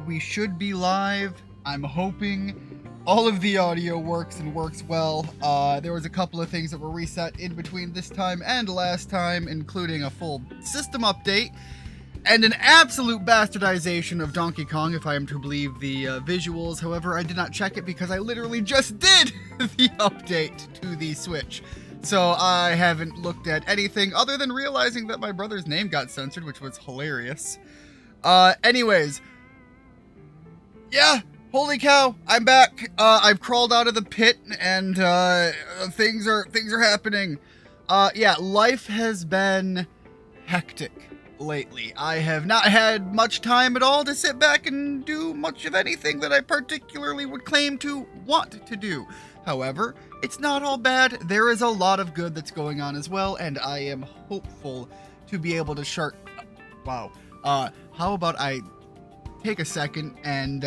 We should be live. I'm hoping all of the audio works and works well. There was a couple of things that were reset in between this time and last time, including a full system update and an absolute bastardization of Donkey Kong, if I am to believe the visuals. However, I did not check it because I literally just did the update to the Switch. So I haven't looked at anything other than realizing that my brother's name got censored, which was hilarious. Anyways, yeah, holy cow, I'm back. I've crawled out of the pit and things are happening. Yeah, life has been hectic lately. I have not had much time at all to sit back and do much of anything that I particularly would claim to want to do. However, it's not all bad. There is a lot of good that's going on as well, and I am hopeful to be able to wow. How about I take a second and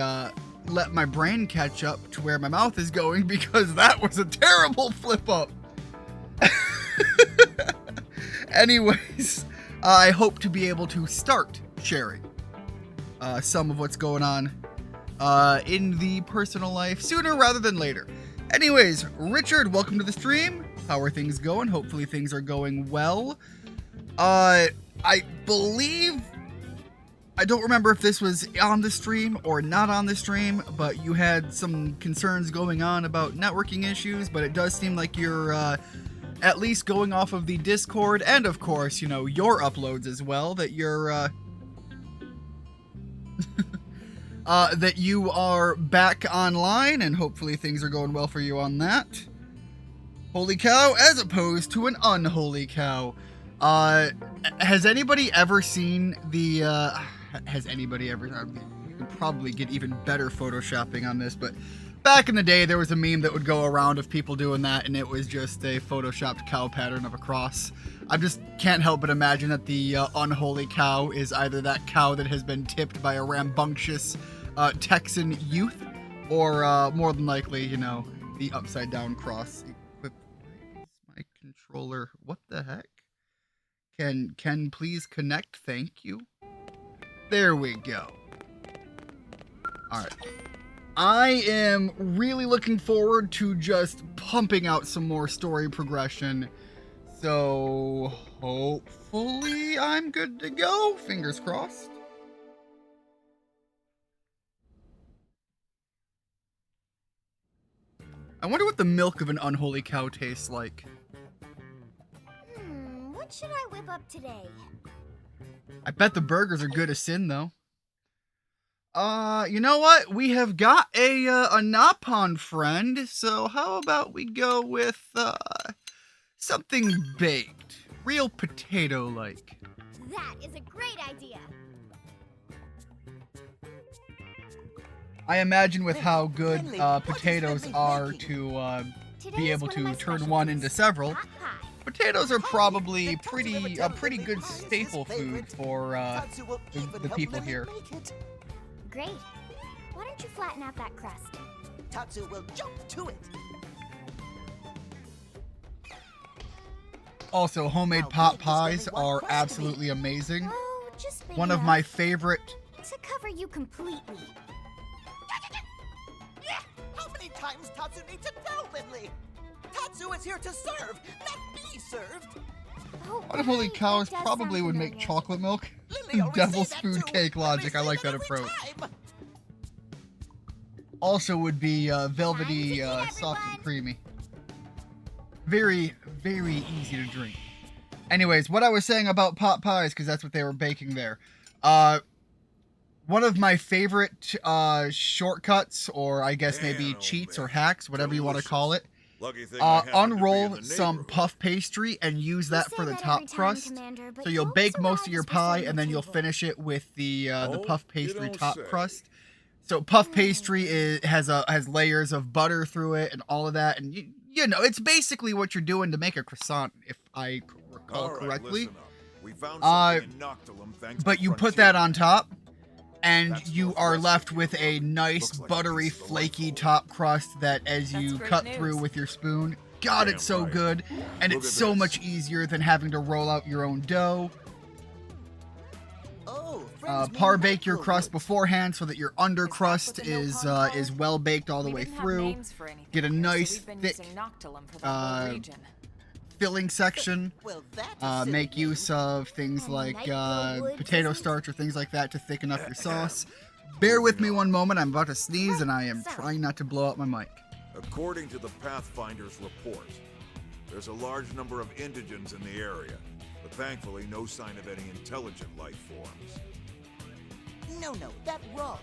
let my brain catch up to where my mouth is going, because that was a terrible flip up. Anyways, I hope to be able to start sharing some of what's going on in the personal life sooner rather than later. Anyways, Richard, welcome to the stream. How are things going? Hopefully things are going well. I believe, I don't remember if this was on the stream or not on the stream, but you had some concerns going on about networking issues, but it does seem like you're at least going off of the Discord and, of course, you know, your uploads as well, that you're that you are back online, and hopefully things are going well for you on that. Holy cow, as opposed to an unholy cow. Has anybody ever seen the has anybody ever, you could probably get even better photoshopping on this, but back in the day there was a meme that would go around of people doing that, and it was just a photoshopped cow pattern of a cross. I just can't help but imagine that the unholy cow is either that cow that has been tipped by a rambunctious Texan youth, or more than likely, you know, the upside down cross equipped. My controller, what the heck? Can please connect, thank you. There we go. Alright. I am really looking forward to just pumping out some more story progression. So hopefully I'm good to go. Fingers crossed. I wonder what the milk of an unholy cow tastes like. What should I whip up today? I bet the burgers are good as sin, though. You know what? We have got a Napon friend, so how about we go with, something baked. Real potato-like. That is a great idea. I imagine with how good, potatoes are to, be able to turn one into several, potatoes are probably a pretty good staple food for the people here. Great. Why don't you flatten out that crust? Tatsu will jump to it. Also, homemade pot pies are absolutely amazing. Oh, just big One of enough my favorite. to cover you completely. Yeah! How many times Tatsu need to tell Lindley? Tatsu is here to serve, not be served. Oh, Unholy right, cows that does probably sound would make familiar. chocolate milk. Lindley always Devil's say that food too. cake logic. I Every like that every approach. time. Also would be velvety, Time to eat, soft and everyone. creamy. Very, very easy to drink. Anyways, what I was saying about pot pies, because that's what they were baking there. One of my favorite shortcuts, or I guess maybe Damn, cheats man. or hacks, whatever you want to call it. Lucky thing I happen to be in Unroll the some neighborhood. puff pastry and use that You for say the that top every time, crust. Commander, but So you you'll always bake most arrive of your as we're setting pie, the and then you'll table. finish it with the Oh, puff you pastry don't top say. crust. So puff pastry has layers of butter through it and all of that, and you know, it's basically what you're doing to make a croissant, if I recall All right, correctly. listen up. We found something in Noctilum thanks But to you put Frontier. that on top, and That's you are northwest left of with here. a nice Looks like a buttery, piece of the flaky leftover. top crust that as That's you great cut news. through with your spoon, God, Damn it's so right. good, and Look it's at so this. much easier than having to roll out your own dough. Oh, Par bake your crust beforehand so that your under crust is well baked all the way through. Get a nice thick filling section. Make use of things like potato starch or things like that to thicken up your sauce. Bear with me one moment. I'm about to sneeze and I am trying not to blow out my mic. According to the Pathfinder's report, there's a large number of indigents in the area, but thankfully no sign of any intelligent life forms. No, that's wrong.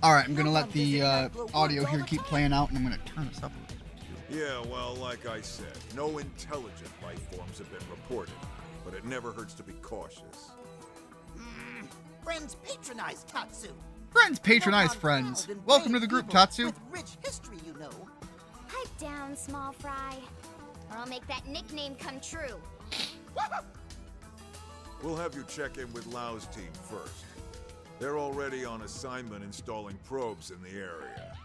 Alright, I'm gonna let the audio here keep playing out and I'm gonna turn this up a little bit. Yeah, well, like I said, no intelligent life forms have been reported, but it never hurts to be cautious. Friends patronize Tatsu. Friends patronize friends. Welcome to the group, Tatsu. With rich history, you know. Pipe down, small fry, or I'll make that nickname come true. We'll have you check in with Lau's team first. They're already on assignment installing probes in the area.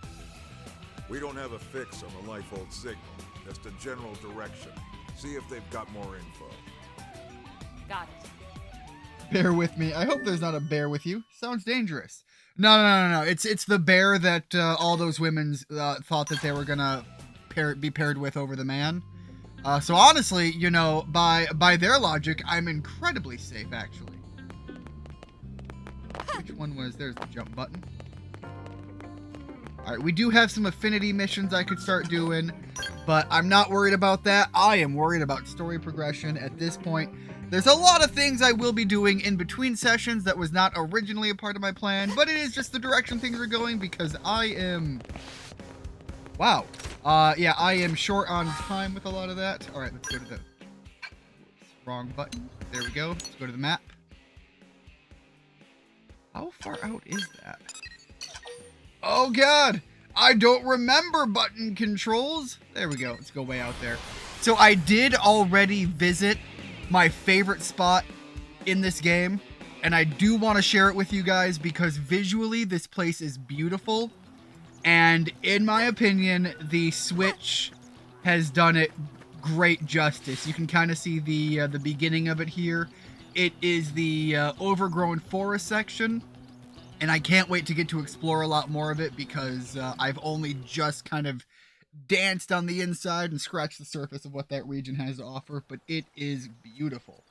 We don't have a fix on the life-hold signal, just a general direction. See if they've got more info. Got it. Bear with me. I hope there's not a bear with you. Sounds dangerous. No. It's the bear that all those women thought that they were gonna be paired with over the man. So honestly, you know, by their logic, I'm incredibly safe, actually. Which one was? There's the jump button. Alright, we do have some affinity missions I could start doing, but I'm not worried about that. I am worried about story progression at this point. There's a lot of things I will be doing in between sessions that was not originally a part of my plan, but it is just the direction things are going because I am... Wow. Yeah, I am short on time with a lot of that. Alright, let's go to the... Wrong button. There we go. Let's go to the map. How far out is that? Oh god! I don't remember button controls. There we go. Let's go way out there. So I did already visit my favorite spot in this game, and I do want to share it with you guys because visually this place is beautiful, and in my opinion the Switch has done it great justice. You can kind of see the beginning of it here. It is the overgrown forest section, and I can't wait to get to explore a lot more of it because I've only just kind of danced on the inside and scratched the surface of what that region has to offer, but it is beautiful.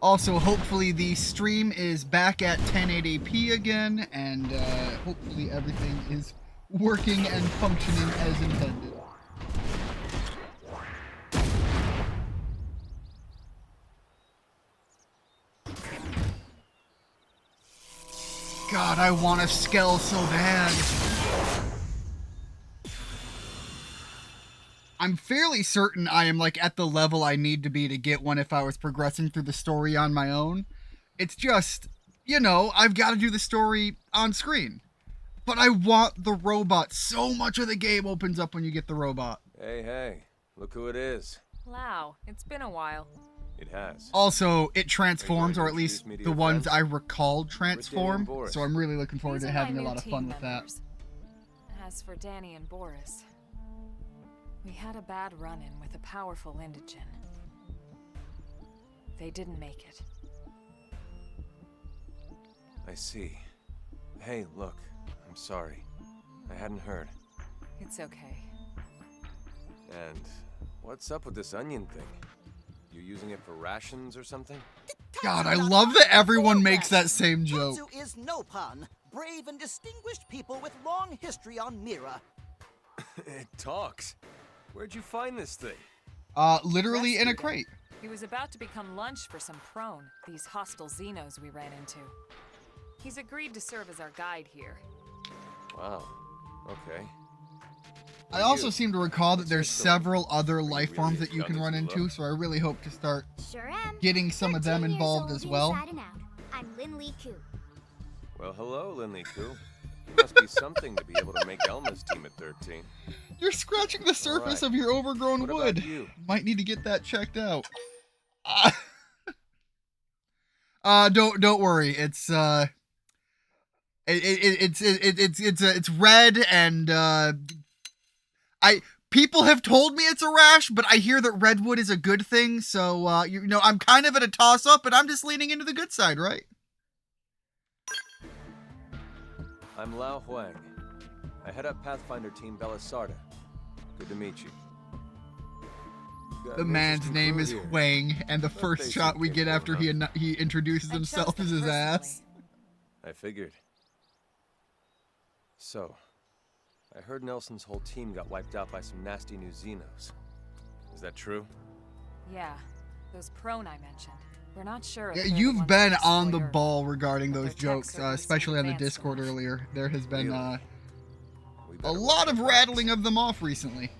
Also, hopefully the stream is back at 1080p again, and hopefully everything is working and functioning as intended. God, I want a Skell so bad. I'm fairly certain I am like at the level I need to be to get one if I was progressing through the story on my own. It's just, you know, I've got to do the story on screen. But I want the robot. So much of the game opens up when you get the robot. Hey, look who it is. Lau, it's been a while. It has. Also, it transforms, or at least introduce me to the your ones friends? I recall transform. Boris. So I'm really looking forward These to are my having a new lot of team fun with that. members. As for Danny and Boris, we had a bad run-in with a powerful indigen. They didn't make it. I see. Hey, look. I'm sorry. I hadn't heard. It's okay. And what's up with this onion thing? You using it for rations or something? God, I love that everyone makes that same joke. Tatsu is Nopon, brave and distinguished people with long history on Mira. It talks. Where'd you find this thing? Literally in a crate. He was about to become lunch for some prone, these hostile Xenos we ran into. He's agreed to serve as our guide here. Wow. Okay. I also seem to recall that there's What's several other life really forms that you done can this run look? into, so I really hope to start Sure am. getting some of them 13 years involved old as well. inside and out. I'm Lin Li Ku. Well, hello, Linley Koo. Must be something to be able to make Elma's team at 13. You're scratching the surface right. of your overgrown What wood. about you? Might need to get that checked out. Don't worry. It's It's red, and people have told me it's a rash, but I hear that redwood is a good thing, so I'm kind of at a toss up, and I'm just leaning into the good side, right? I'm Lao Huang. I head up Pathfinder Team Belisarda. Good to meet you. The man's name is Huang, and the first shot we get after he introduces himself is his ass. I figured. So, I heard Nelson's whole team got wiped out by some nasty new Xenos. Is that true? Yeah, those prone I mentioned. We're not sure if Yeah, they're the you've ones been that on the destroyed Earth, ball regarding but those their jokes, techs are especially on the advanced Discord enough. earlier. There has been a better lot watch of our rattling backs. of them off recently.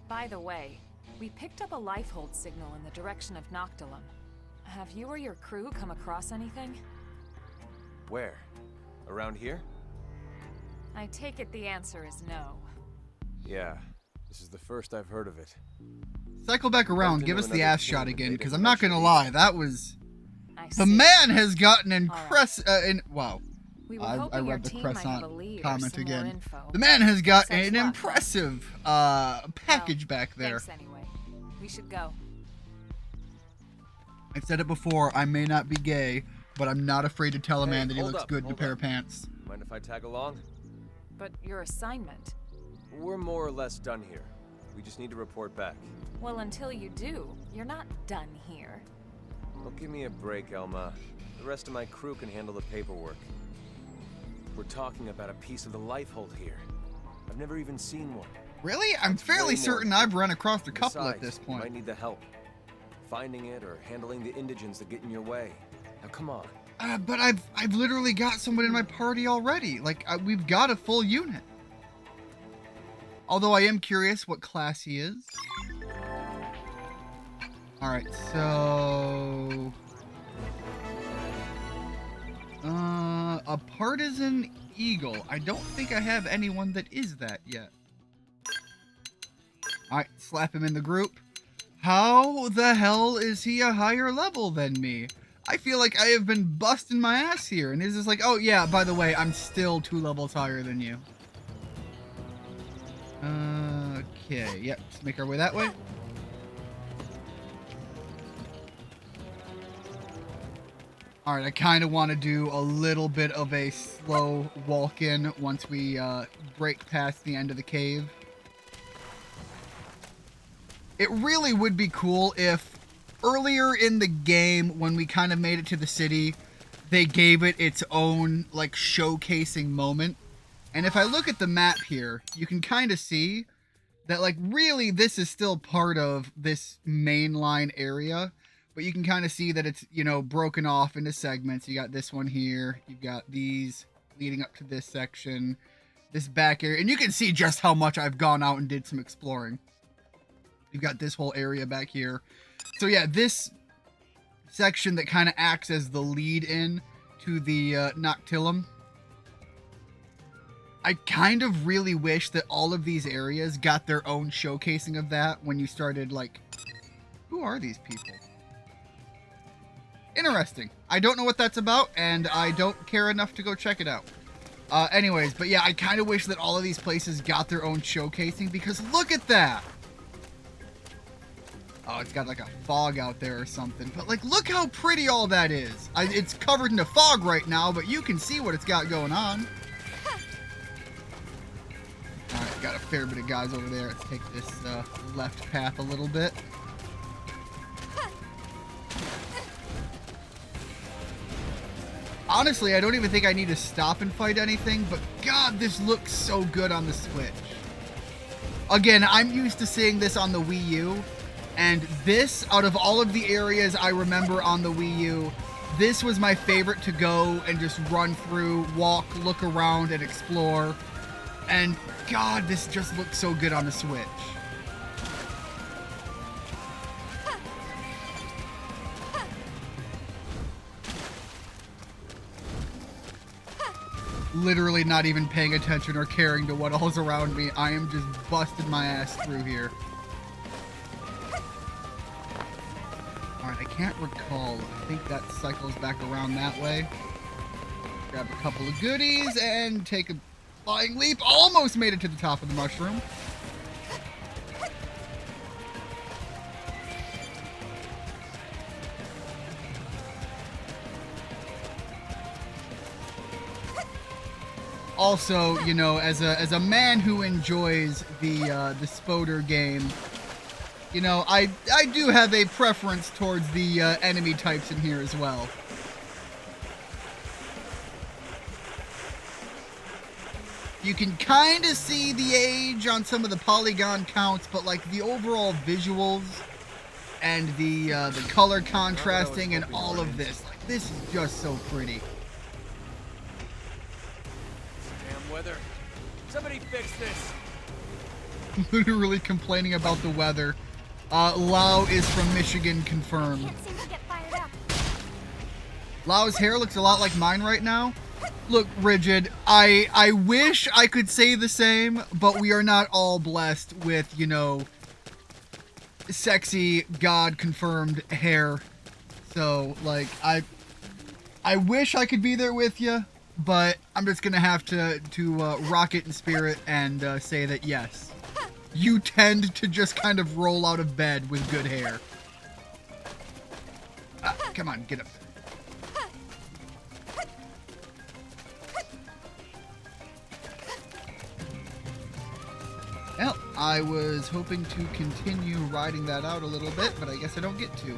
By the way, we picked up a lifehold signal in the direction of Noctilum. Have you or your crew come across anything? Where? Around here? I take it the answer is no. Yeah, this is the first I've heard of it. Cycle back around, give us the another ass team shot that again, made because it I'm not gonna lie, that was... The see. man has gotten right. impressive... wow. We were I hoping your read the team might have a croissant lead or comment some more again. info. The man has got Such an luck, huh? impressive package back there. Thanks anyway. We should go. I've said it before, I may not be gay, but I'm not afraid to tell a man that he hold looks up, good in a hold pair up. of pants. Mind if I tag along? But your assignment? We're more or less done here. We just need to report back. Well, until you do, you're not done here. Well, give me a break, Elma. The rest of my crew can handle the paperwork. We're talking about a piece of the lifehold here. I've never even seen one. Really? I'm Way fairly more certain I've run across a couple Besides, at this you might point. need the help. Finding it or handling the indigents that get in your way. Now come on. But I've literally got someone in my party already. Like, we've got a full unit. Although I am curious what class he is. Alright, so... a partisan eagle. I don't think I have anyone that is that yet. Alright, slap him in the group. How the hell is he a higher level than me? I feel like I have been busting my ass here, and it's just like, oh yeah, by the way, I'm still 2 levels higher than you. Okay, yep, let's make our way that way. Alright, I kind of want to do a little bit of a slow walk-in once we break past the end of the cave. It really would be cool if earlier in the game, when we kind of made it to the city, they gave it its own, like, showcasing moment. And if I look at the map here, you can kind of see that, like, really this is still part of this mainline area. But you can kind of see that it's, you know, broken off into segments. You got this one here. You've got these leading up to this section, this back area. And you can see just how much I've gone out and did some exploring. You've got this whole area back here. So yeah, this section that kind of acts as the lead in to the Noctilum. I kind of really wish that all of these areas got their own showcasing of that when you started, like, who are these people? Interesting. I don't know what that's about, and I don't care enough to go check it out. Anyways, but yeah, I kind of wish that all of these places got their own showcasing, because look at that! Oh, it's got like a fog out there or something. But like, look how pretty all that is. It's covered in a fog right now, but you can see what it's got going on. Alright, got a fair bit of guys over there. Let's take this left path a little bit. Honestly, I don't even think I need to stop and fight anything, but God, this looks so good on the Switch. Again, I'm used to seeing this on the Wii U, and this, out of all of the areas I remember on the Wii U, this was my favorite to go and just run through, walk, look around, and explore. And God, this just looks so good on the Switch. Literally not even paying attention or caring to what all's around me. I am just busting my ass through here. Alright, I can't recall. I think that cycles back around that way. Grab a couple of goodies and take a flying leap. Almost made it to the top of the mushroom. Also, you know, as a man who enjoys the Spoder game, you know, I do have a preference towards the enemy types in here as well. You can kind of see the age on some of the polygon counts, but like the overall visuals and the color contrasting and all of this, like this is just so pretty. Damn weather. Somebody fix this. Literally complaining about the weather. Lau is from Michigan, confirmed. Can't seem to get fired up. Lau's hair looks a lot like mine right now. Look, Rigid, I wish I could say the same, but we are not all blessed with, you know, sexy God-confirmed hair. So, like, I wish I could be there with you, but I'm just gonna have to rock it in spirit and say that yes, you tend to just kind of roll out of bed with good hair. Come on, get up there. Well, I was hoping to continue riding that out a little bit, but I guess I don't get to.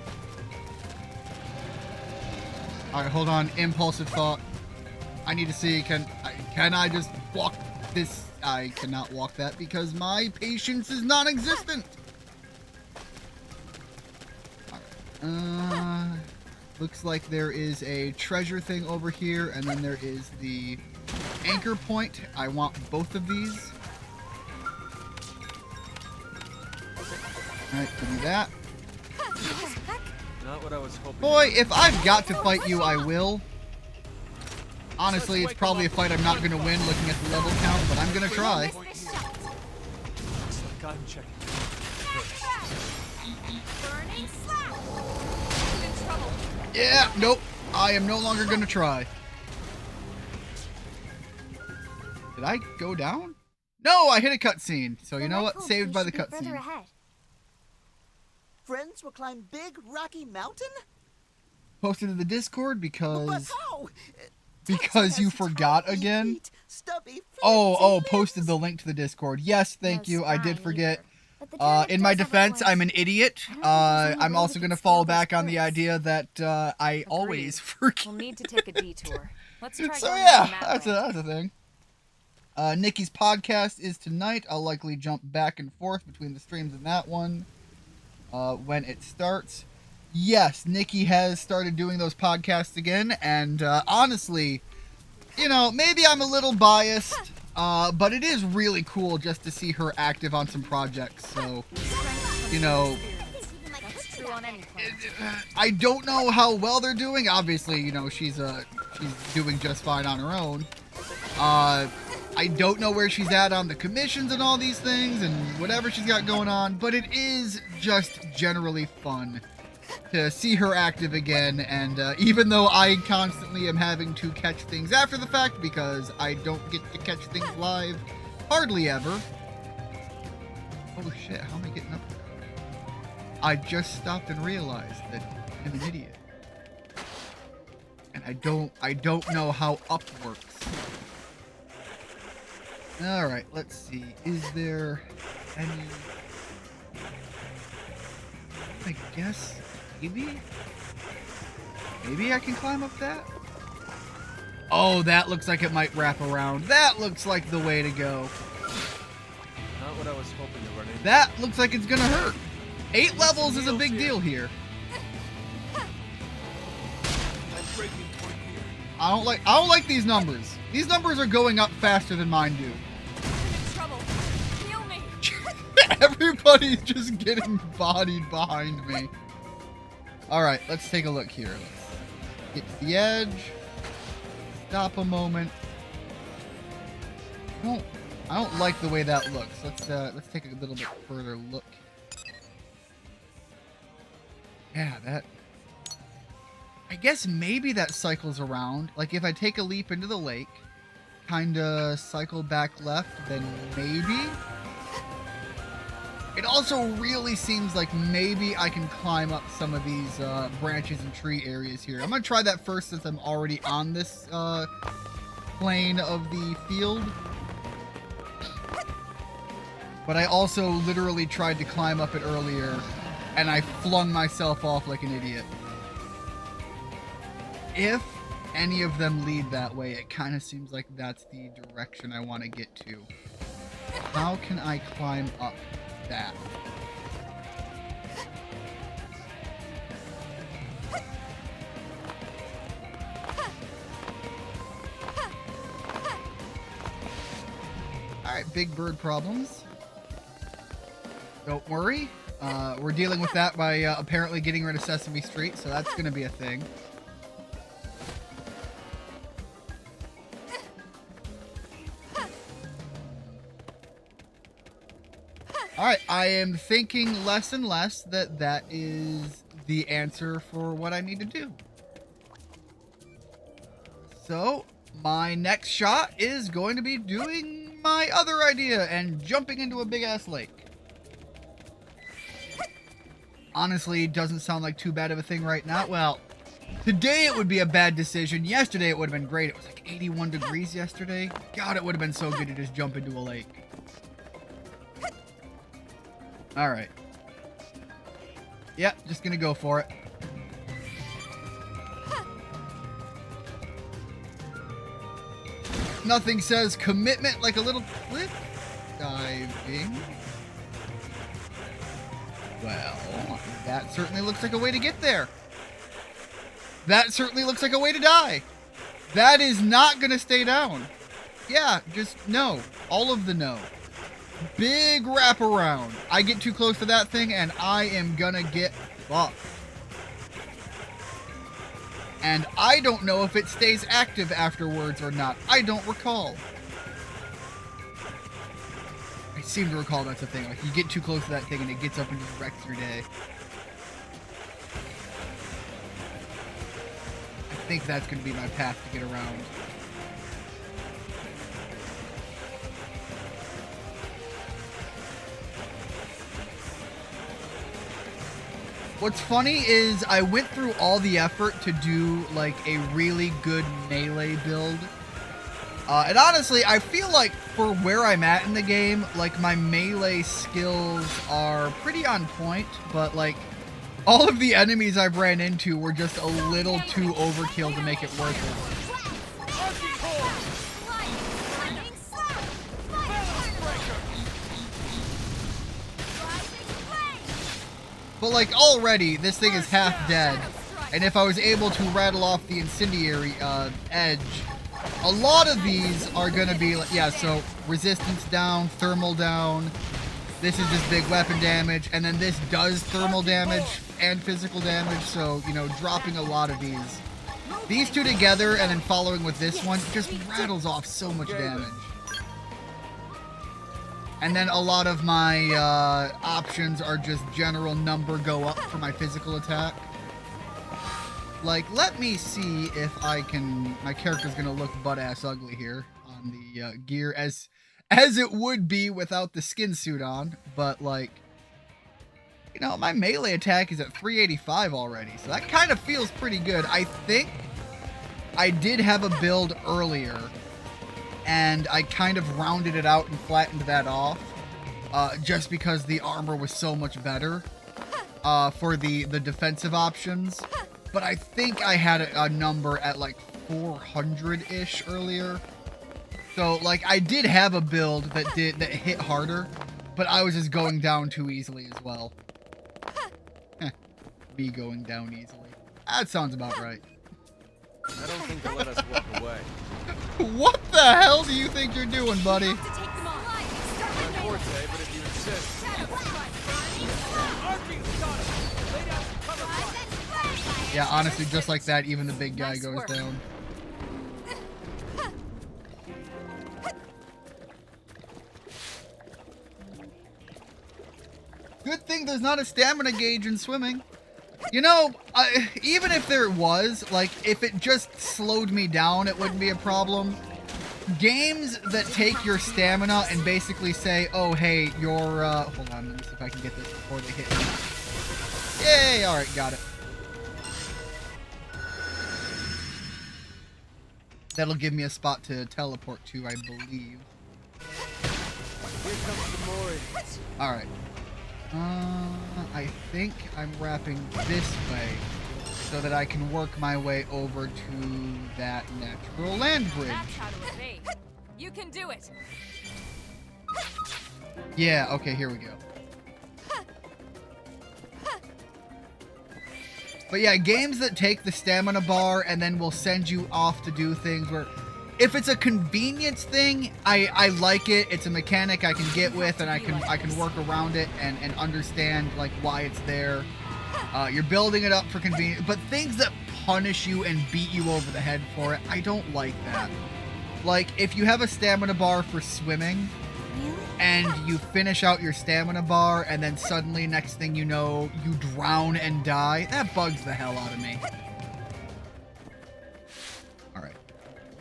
Alright, hold on. Impulsive thought. I need to see, can I just walk this? I cannot walk that because my patience is non-existent. Alright. Looks like there is a treasure thing over here, and then there is the anchor point. I want both of these. Alright, give me that. Not what I was hoping. Boy, if I've got to fight you, I will. Honestly, it's probably a fight I'm not going to win looking at the level count, but I'm going to try. Looks like I'm checking. Burning slap. In trouble. Yeah, nope. I am no longer going to try. Did I go down? No, I hit a cutscene. So you know what? Saved by the cutscene. Friends will climb Big Rocky Mountain? Posted to the Discord But because... how? Because you Has forgot tiny again? feet, stubby Oh, fancy posted lips. the link to the Discord. Yes, thank No you. I did spine forget. either. But the In my turnip does have a defense, point. I'm an idiot. I don't think there's any I'm way also we going to can fall steal back those on the clips. idea that I always forget. We'll need to take a detour. Let's try So going yeah, down that way. that's a thing. Nikki's podcast is tonight. I'll likely jump back and forth between the streams and that one when it starts. Yes, Nikki has started doing those podcasts again, and honestly, you know, maybe I'm a little biased, but it is really cool just to see her active on some projects. So, you know, That's true on any planet. I don't know how well they're doing. Obviously, you know, she's doing just fine on her own. I don't know where she's at on the commissions and all these things and whatever she's got going on, but it is just generally fun to see her active again. And even though I constantly am having to catch things after the fact because I don't get to catch things live hardly ever. Oh shit, how am I getting up there? I just stopped and realized that I'm an idiot. And I don't know how up works. Alright, let's see. Is there any... I guess maybe I can climb up that? Oh, that looks like it might wrap around. That looks like the way to go. Not what I was hoping to run into. That looks like it's gonna hurt. 8 levels is a big deal here. I'm breaking point here. I don't like these numbers. These numbers are going up faster than mine do. I'm in trouble. Heal me. Everybody's just getting bodied behind me. Alright, let's take a look here. Let's get to the edge. Stop a moment. I don't like the way that looks. Let's take a little bit further look. Yeah, I guess maybe that cycles around. Like if I take a leap into the lake, kinda cycle back left, then maybe. It also really seems like maybe I can climb up some of these branches and tree areas here. I'm gonna try that first since I'm already on this plane of the field. But I also literally tried to climb up it earlier, and I flung myself off like an idiot. If any of them lead that way, it kind of seems like that's the direction I want to get to. How can I climb up that? Alright, big bird problems. Don't worry. We're dealing with that by apparently getting rid of Sesame Street, so that's going to be a thing. Alright, I am thinking less and less that that is the answer for what I need to do. So, my next shot is going to be doing my other idea and jumping into a big-ass lake. Honestly, it doesn't sound like too bad of a thing right now. Well, today it would be a bad decision. Yesterday it would have been great. It was like 81 degrees yesterday. God, it would have been so good to just jump into a lake. Alright. Yep, just gonna go for it. Nothing says commitment like a little cliff diving. Well, that certainly looks like a way to get there. That certainly looks like a way to die. That is not gonna stay down. Yeah, just no. All of the no. Big wraparound. I get too close to that thing and I am gonna get fucked. And I don't know if it stays active afterwards or not. I don't recall. I seem to recall that's a thing. Like, you get too close to that thing and it gets up and just wrecks your day. I think that's going to be my path to get around. What's funny is I went through all the effort to do like a really good melee build. And honestly, I feel like for where I'm at in the game, like my melee skills are pretty on point, but like all of the enemies I've ran into were just a little too overkill to make it worth it. But like already, this thing is half dead, and if I was able to rattle off the incendiary edge, a lot of these are gonna be like, yeah, so resistance down, thermal down, this is just big weapon damage, and then this does thermal damage and physical damage, so, you know, dropping a lot of these. These two together, and then following with this one, just rattles off so much damage. And then a lot of my options are just general number go up for my physical attack. Like, let me see if I can... My character's gonna look butt-ass ugly here on the gear, as it would be without the skin suit on. But, like, you know, my melee attack is at 385 already, so that kind of feels pretty good. I think I did have a build earlier, and I kind of rounded it out and flattened that off, just because the armor was so much better for the defensive options. But I think I had a number at like 400-ish earlier. So like I did have a build that hit harder, but I was just going down too easily as well. Me going down easily. That sounds about right. I don't think they'll let us walk away. What the hell do you think you're doing, buddy? Unfortunately, but if you insist. Yeah, honestly, just like that, even the big guy goes down. Good thing there's not a stamina gauge in swimming. You know, even if there was, like, if it just slowed me down, it wouldn't be a problem. Games that take your stamina and basically say, oh, hey, you're, hold on, let me see if I can get this before they hit me. Yay, alright, got it. That'll give me a spot to teleport to, I believe. Here comes the Mori. Alright. I think I'm wrapping this way so that I can work my way over to that natural land bridge. That's how to evade. You can do it. Yeah, okay, here we go. But yeah, games that take the stamina bar and then will send you off to do things where... If it's a convenience thing, I like it. It's a mechanic I can get with, and I can work around it and understand like why it's there. You're building it up for convenience, but things that punish you and beat you over the head for it, I don't like that. Like if you have a stamina bar for swimming, and you finish out your stamina bar, and then suddenly next thing you know, you drown and die. That bugs the hell out of me.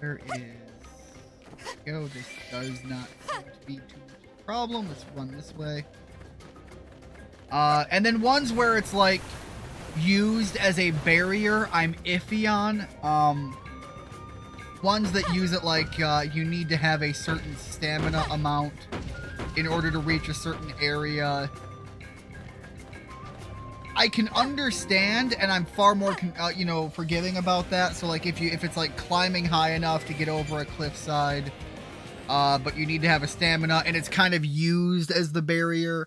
There is... Go. This does not seem to be too much of a problem. Let's run this way. And then ones where it's like used as a barrier, I'm iffy on. Ones that use it like you need to have a certain stamina amount in order to reach a certain area. I can understand, and I'm far more, you know, forgiving about that. So, like, if it's like climbing high enough to get over a cliffside, but you need to have a stamina, and it's kind of used as the barrier.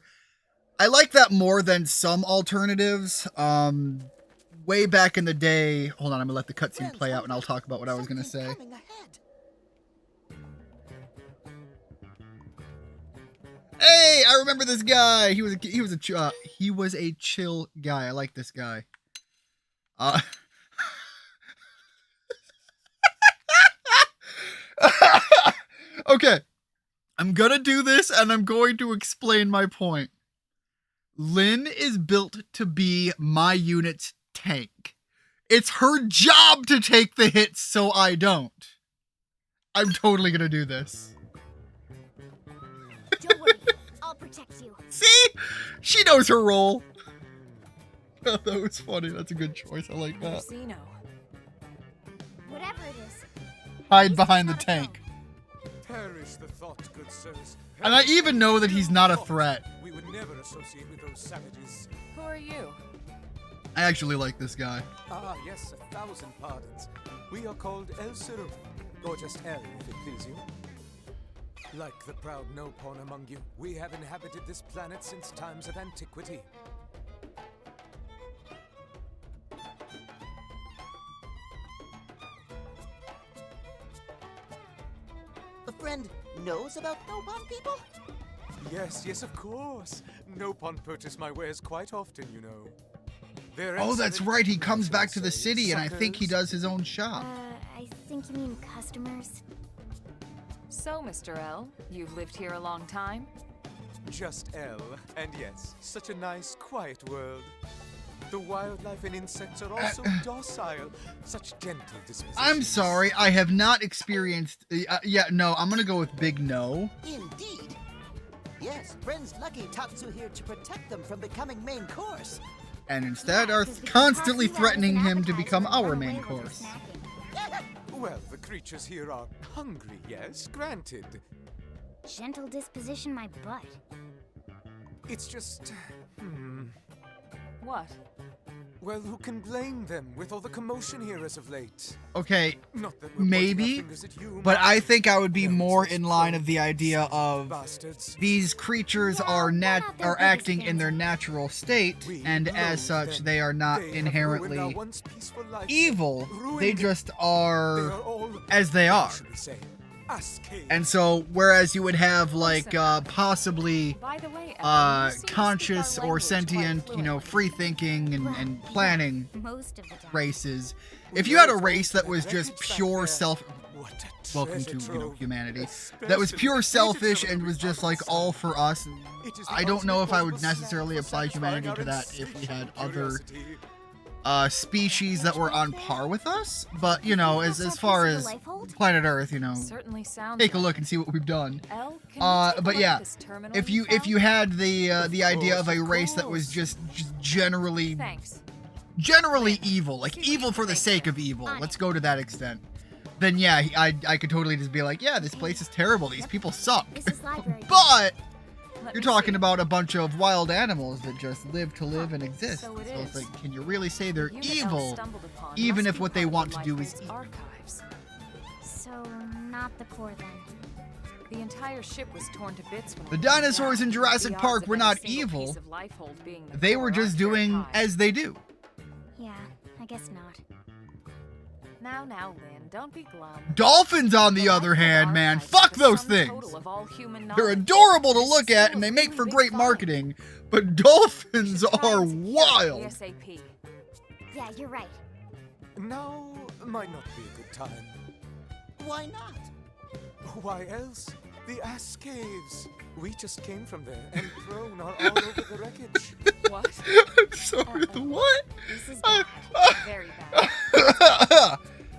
I like that more than some alternatives. Way back in the day, hold on, I'm gonna let the cutscene play out, and I'll talk about what I was gonna say. Hey, I remember this guy. He was a chill guy. I like this guy. Okay. I'm gonna do this and I'm going to explain my point. Lynn is built to be my unit's tank. It's her job to take the hits so I don't. I'm totally gonna do this. Don't worry, I'll protect you. See? She knows her role. Oh, that was funny. That's a good choice. I like that. Xeno. Whatever it is. Hide behind the tank. Perish the thought, good sirs. And I even know that he's not a threat. We would never associate with those savages. Who are you? I actually like this guy. Ah, yes, 1,000 pardons. We are called El Siru, or just El, if it please you. Like the proud no-pawn among you, we have inhabited this planet since times of antiquity. A friend knows about no-pawn people? Yes, yes, of course. No-pawn purchase my wares quite often, you know. Oh, that's right. He comes back to the city, and I think he does his own shop. I think you mean customers. So, Mr. L, you've lived here a long time? Just L, and yes, such a nice, quiet world. The wildlife and insects are also docile, such gentle dispositions. I'm sorry, I have not experienced... yeah, no, I'm gonna go with big no. Indeed. Yes, friend's lucky Tatsu here to protect them from becoming main course. And instead are constantly threatening him to become our main course. Well, the creatures here are hungry, yes, granted. Gentle disposition my butt. It's just... What? Well, who can blame them with all the commotion here as of late? Okay, Not that we're maybe, pointing our fingers at you, but my- I think I would be No, more it's in those line of crows, the idea of bastards. these creatures Yeah, are we're not their biggest acting in fans. their natural state, We and as loathe such, them. they are not They have inherently ruined our once peaceful life. evil. Ruined They it. just They are all, as they how are. should we say, Ascade. And so, whereas you would have like possibly By the way, Ellen, you seem to speak conscious our or language quite sentient, you know, fluently. free thinking and planning Most of the time. races, if you had a race that was just pure self, What a welcome to, treasure you know, trove. humanity, that was pure selfish and was just like all for us. I don't know if I would necessarily apply humanity to that if we had other species that were on par with us. But, you know, as far as planet Earth, you know, Certainly sounds take a like look and see what we've done. El, can you take a But look yeah, at this terminal if you found? had the idea of a race that was just generally Thanks. evil, like evil for the sake of evil, let's go to that extent, then yeah, I could totally just be like, yeah, this place is terrible, these people suck. This is library. But Let you're me talking see. about a bunch of wild animals that just live to live and exist. So it it's is. like, can you really say they're The unit El evil, stumbled upon even must if be what they part of want the to do is Lifeboat's evil? archives. So, not the core then. The entire ship was torn to bits when The it went dinosaurs down. in Jurassic The Park odds of were any not single evil. piece of Lifehold being the They core were just aren't very doing high. as they do. Yeah, I guess not. Now, Lynn, don't be glum. Dolphins, on the other hand, man, fuck those things. They're adorable to look at and they make for great marketing, but dolphins are wild. ASAP. Yeah, you're right. Now might not be a good time. Why not? Why else? The Ass Caves. We just came from there, and prone are all over the wreckage. What? I'm sorry, the what? This is bad. Very bad.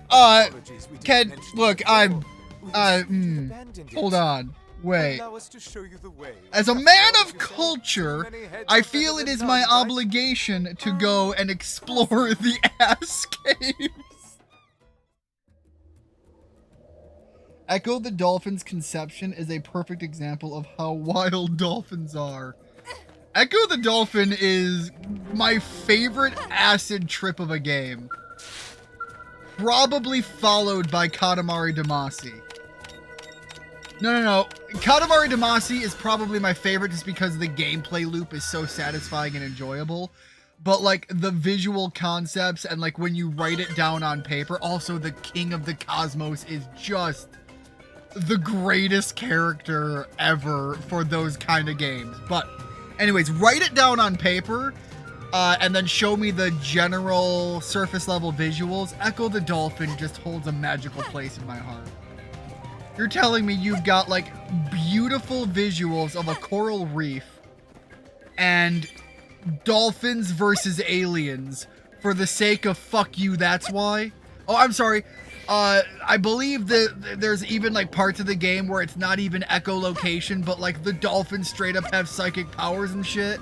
Apologies, we didn't Ken, mention look, it before. I'm, We just abandoned it. hold on, wait. Allow us to show you the way. As a After man all, of you said, culture, too many heads I are feel better it than is none, my right? obligation to go and explore the Ass Caves. Echo the Dolphin's conception is a perfect example of how wild dolphins are. Echo the Dolphin is my favorite acid trip of a game. Probably followed by Katamari Damacy. No. Katamari Damacy is probably my favorite just because the gameplay loop is so satisfying and enjoyable. But like the visual concepts and like when you write it down on paper, also the King of the Cosmos is just the greatest character ever for those kind of games. But anyways, write it down on paper and then show me the general surface level visuals. Echo the Dolphin just holds a magical place in my heart. You're telling me you've got like beautiful visuals of a coral reef and dolphins versus aliens for the sake of fuck you, that's why? Oh, I'm sorry. I believe that there's even like parts of the game where it's not even echolocation, but like the dolphins straight up have psychic powers and shit.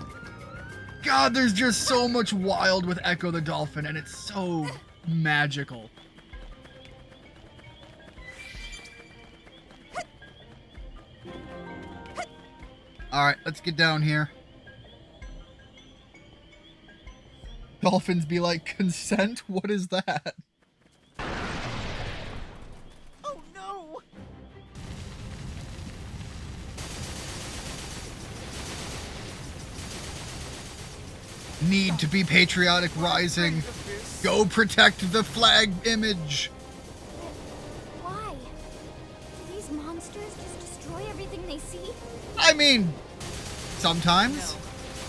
God, there's just so much wild with Echo the Dolphin, and it's so magical. Alright, let's get down here. Dolphins be like, consent? What is that? Oh no! Need to be patriotic rising. Go protect the flag image. Why? Do these monsters just destroy everything they see? I mean, sometimes.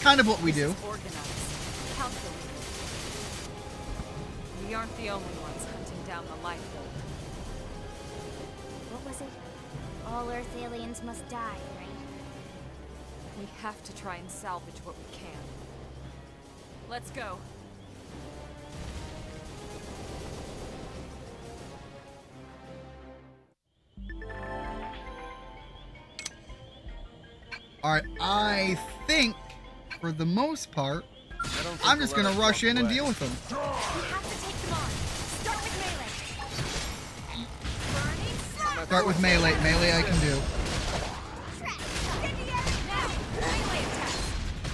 Kind of what we do. Organized, calculated. We aren't the only ones hunting down the Lifeboat. What was it? All Earth aliens must die, right? We have to try and salvage what we can. Let's go. Alright, I think, for the most part, I'm just gonna rush in and deal with them. We have to take them on. Start with melee. Burning slap. Start with melee. Melee I can do. Melee attack.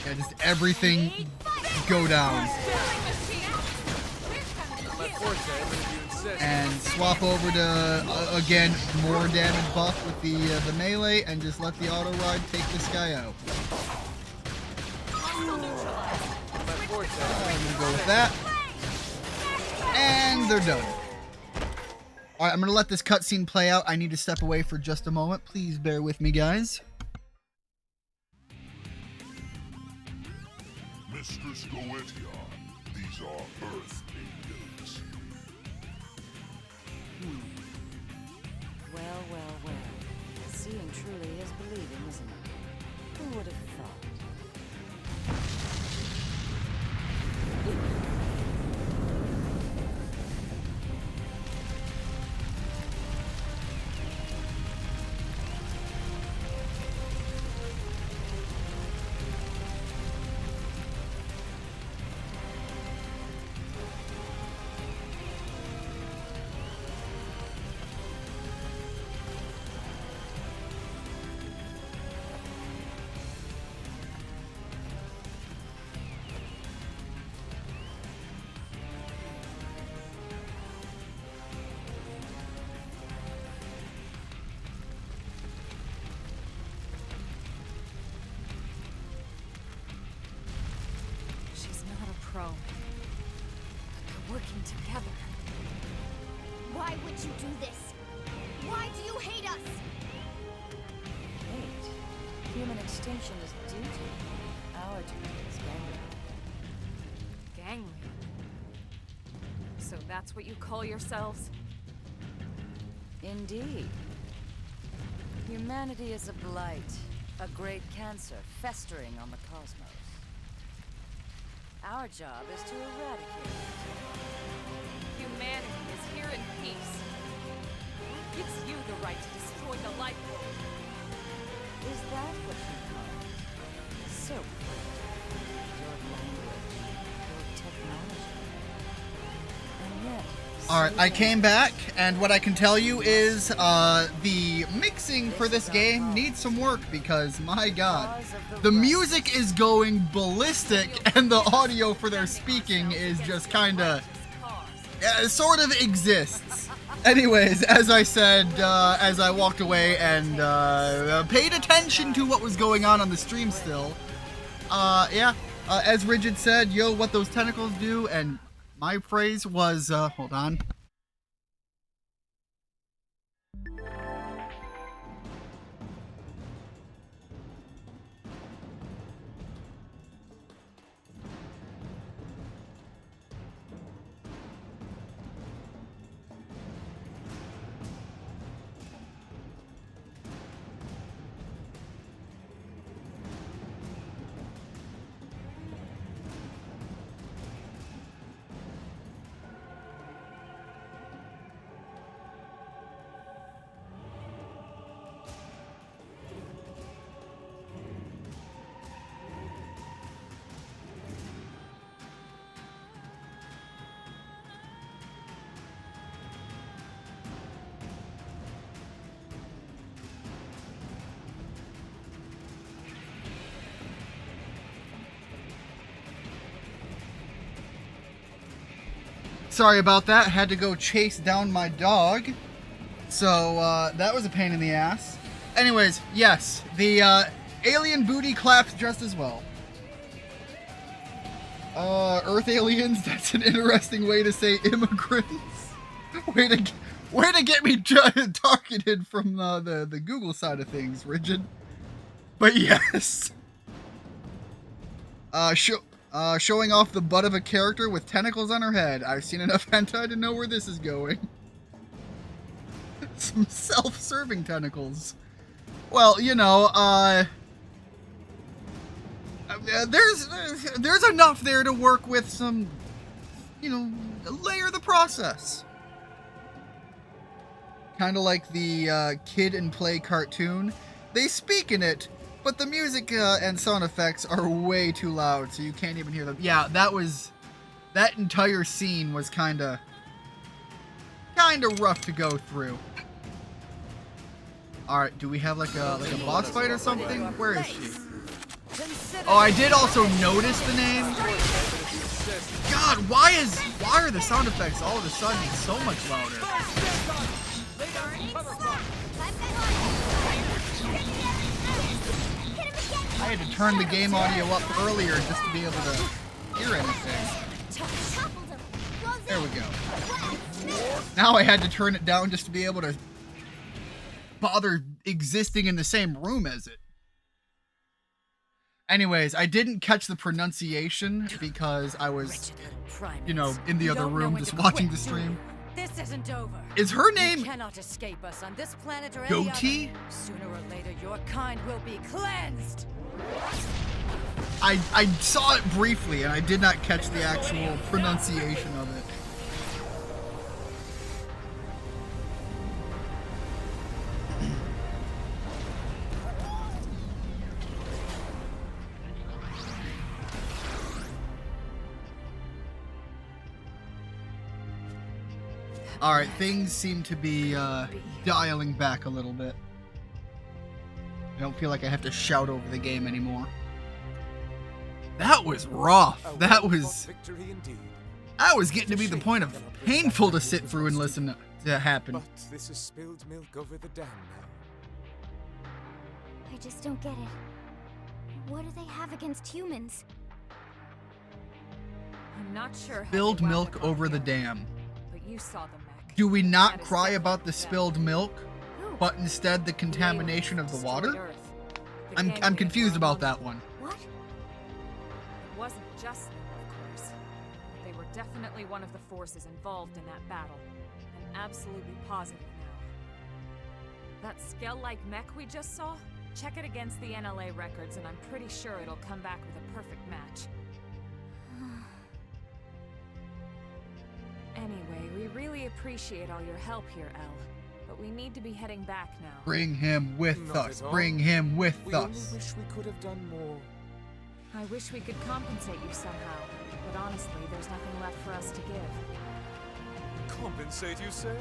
Yeah, just everything go down. And swap over to, again, more damage buff with the melee, and just let the auto ride take this guy out. I'm gonna go with that. And they're done. Alright, I'm gonna let this cutscene play out. I need to step away for just a moment. Please bear with me, guys. Mistress Goetia, these are Earth aliens. Well. Seeing truly is believing, isn't it? Who would have thought? prone. But they're working together. Why would you do this? Why do you hate us? Hate. Human extinction is duty. Our duty is gangland. Gangland. So that's what you call yourselves? Indeed. Humanity is a blight, a great cancer festering on the cosmos. Our job is to eradicate it. Humanity is here in peace. What gives you the right to destroy the life force? Is that what you call it? So pretty. Your language, your technology. And yet... Alright, I came back, and what I can tell you is the mixing for this game needs some work because, my god, the music is going ballistic and the audio for their speaking is just kinda... sort of exists. Anyways, as I said, as I walked away and paid attention to what was going on the stream still, yeah, as Rigid said, yo, what those tentacles do, and my phrase was, hold on. Sorry about that. Had to go chase down my dog. So, that was a pain in the ass. Anyways, yes, the alien booty claps just as well. Earth aliens, that's an interesting way to say immigrants. Way to get me targeted from the Google side of things, Rigid. But yes. Showing off the butt of a character with tentacles on her head. I've seen enough hentai to know where this is going. Some self-serving tentacles. Well, you know, there's enough there to work with some, you know, layer the process. Kind of like the Kid and Play cartoon. They speak in it, but the music and sound effects are way too loud, so you can't even hear them. Yeah, that entire scene was kind of rough to go through. All right, do we have like a boss fight or something? Where is she? Oh, I did also notice the name. God, why are the sound effects all of a sudden so much louder? I had to turn the game audio up earlier just to be able to hear anything. There we go. Now I had to turn it down just to be able to bother existing in the same room as it. Anyways, I didn't catch the pronunciation because I was, you know, in the other room just watching the stream. This isn't over. Is her name You cannot escape us on this planet or any Goatee? other. Sooner or later, your kind will be cleansed. I saw it briefly and I did not catch the actual pronunciation of it. Alright, things seem to be dialing back a little bit. I don't feel like I have to shout over the game anymore. That was rough. That was getting to be the point of painful to sit through and listen to happen. But this is spilled milk over the dam now. I just don't get it. What do they have against humans? I'm not sure how Spilled they wound milk up on over the here, dam. but you saw the mech. Do we That not is cry about definitely the them. spilled milk, Who? but instead the The contamination aliens of the destroyed water? Earth. The I'm ganglion confused were about among that them. one. What? It wasn't just them, of course. They were definitely one of the forces involved in that battle. I'm absolutely positive now. That Skell-like mech we just saw? Check it against the NLA records and I'm pretty sure it'll come back with a perfect match. Anyway, we really appreciate all your help here, Elle. But we need to be heading back now. Bring him with Not us. at all. Bring him with We only us. wish we could have done more. I wish we could compensate you somehow, but honestly, there's nothing left for us to give. Compensate, you say?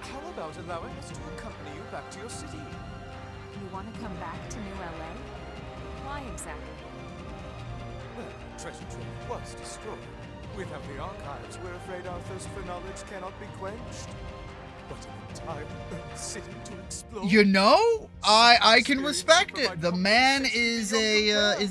How about allowing us to accompany you back to your city? You want to come back to New LA? Why exactly? Well, the treasure trove was destroyed. Without the archives, we're afraid our thirst for knowledge cannot be quenched. But an entire Earth city to explore. You know, I can Experience respect provide it. The man compensation is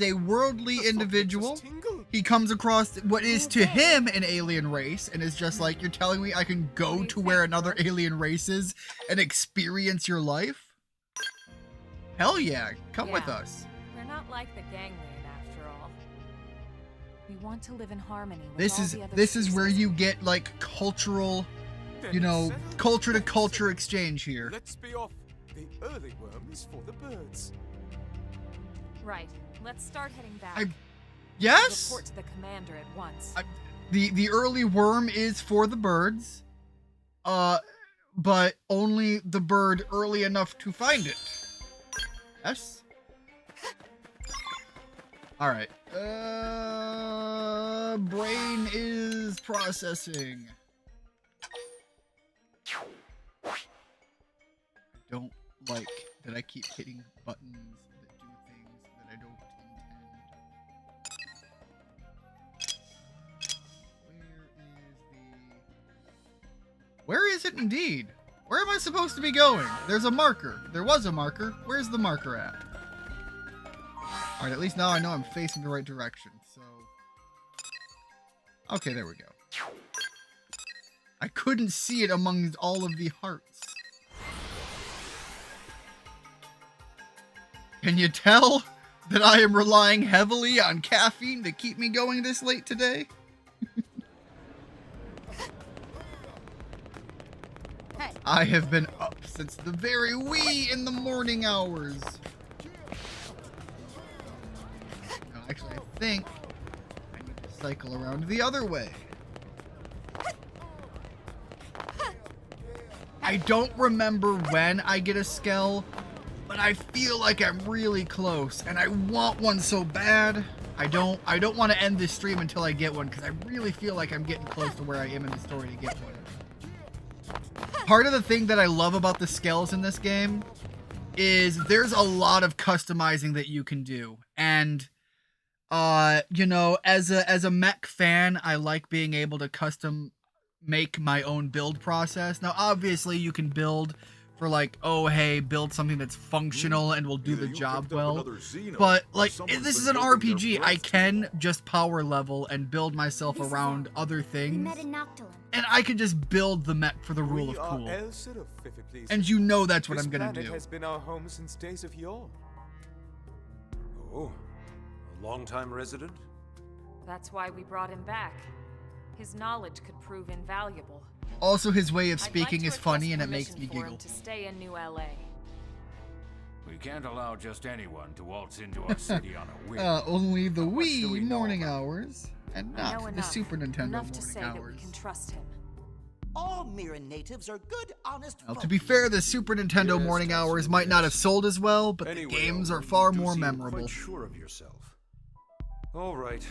beyond a worldly compare. individual. Just tingle. He comes across what is to him an alien race and is just like, you're telling me I can go to where another alien race is and experience your life? Hell yeah, come with Yeah. us. We're not like the ganglion after all. We want to live in harmony with This all is the other where species. you get like cultural, Then you know, settle. culture to culture exchange here. Let's be off. The early worm is for the birds. Right. Let's start heading back. Yes? Report to the commander at once. The early worm is for the birds. But only the bird early enough to find it. Yes? Alright. Brain is processing. I don't like that I keep hitting buttons that do things that I don't intend. Where is it indeed? Where am I supposed to be going? There's a marker. There was a marker. Where's the marker at? Alright, at least now I know I'm facing the right direction, so... Okay, there we go. I couldn't see it among all of the hearts. Can you tell that I am relying heavily on caffeine to keep me going this late today? I have been up since the very wee in the morning hours. No, actually, I think I need to cycle around the other way. I don't remember when I get a Skell, but I feel like I'm really close, and I want one so bad. I don't want to end this stream until I get one, because I really feel like I'm getting close to where I am in the story to get one. Part of the thing that I love about the Skells in this game is there's a lot of customizing that you can do. And, you know, as a mech fan, I like being able to custom make my own build process. Now, obviously, you can build for like, oh, hey, build something that's functional and will do Either the you job picked up well. another Xeno, But, or like, someone's this is been an holding their RPG. I breath too can long. just power level and build myself This is around it. other We things. met in Noctilum. And I can just build the mech for the rule of We are cool. El Siruf, if it pleases. And you know that's what This I'm gonna planet do. has been our home since days of yore. Oh, a long-time resident? That's why we brought him back. His knowledge could prove invaluable. Also, his way of I'd like speaking to is funny and it request makes me permission for him giggle. to stay in New LA. We can't allow just anyone to waltz into our city on a whim. Only the How much do we wee know morning about hours, and I know not the enough. Super Nintendo Enough to morning say that we hours. can trust him. All Mirren natives are good, honest Well, folk. to be fair, the Super Nintendo Yes, morning Tatsu, hours might not have yes. sold as well, but Anyway, the games are Owen, far you do more seem memorable. Quite sure of yourself. All right,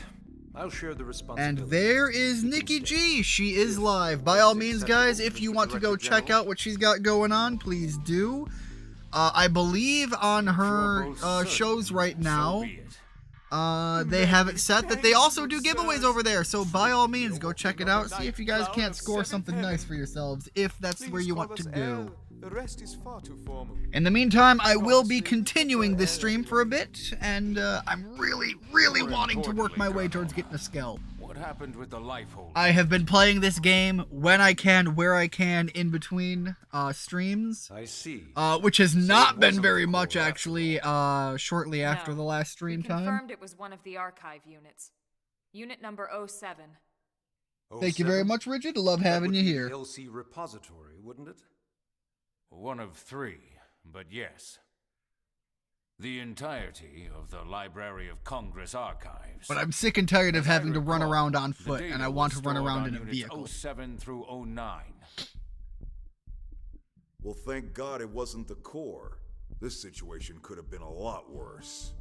I'll share the And responsibility. there is You can Nikki stay. G. She is If live. By all it's means, acceptable guys, to if you Mr. want to go Director check General. out what she's got going on, please do. I believe on her If you're both shows certain, right so now, be it. they have it set that they also do giveaways over there. So by all means, go check it out. See if you guys can't score something nice for yourselves, if that's where you want to go. The rest is far too formal. In the meantime, I will be continuing this stream for a bit, and I'm really wanting to work my way towards getting a Skell. What happened with the Lifehold? I have been playing this game when I can, where I can, in between streams. I see. Which has not been very much, actually, shortly after the last stream we time. confirmed it was one of the archive units. Unit number 07. Thank you very much, Richard. Love having you here. The LC repository, wouldn't it? One of 3, but yes. The entirety of the Library of Congress archives. But I'm sick and tired of having to run around on foot, and I want to run around in a vehicle. 07 through 09. Well, thank God it wasn't the core. This situation could have been a lot worse.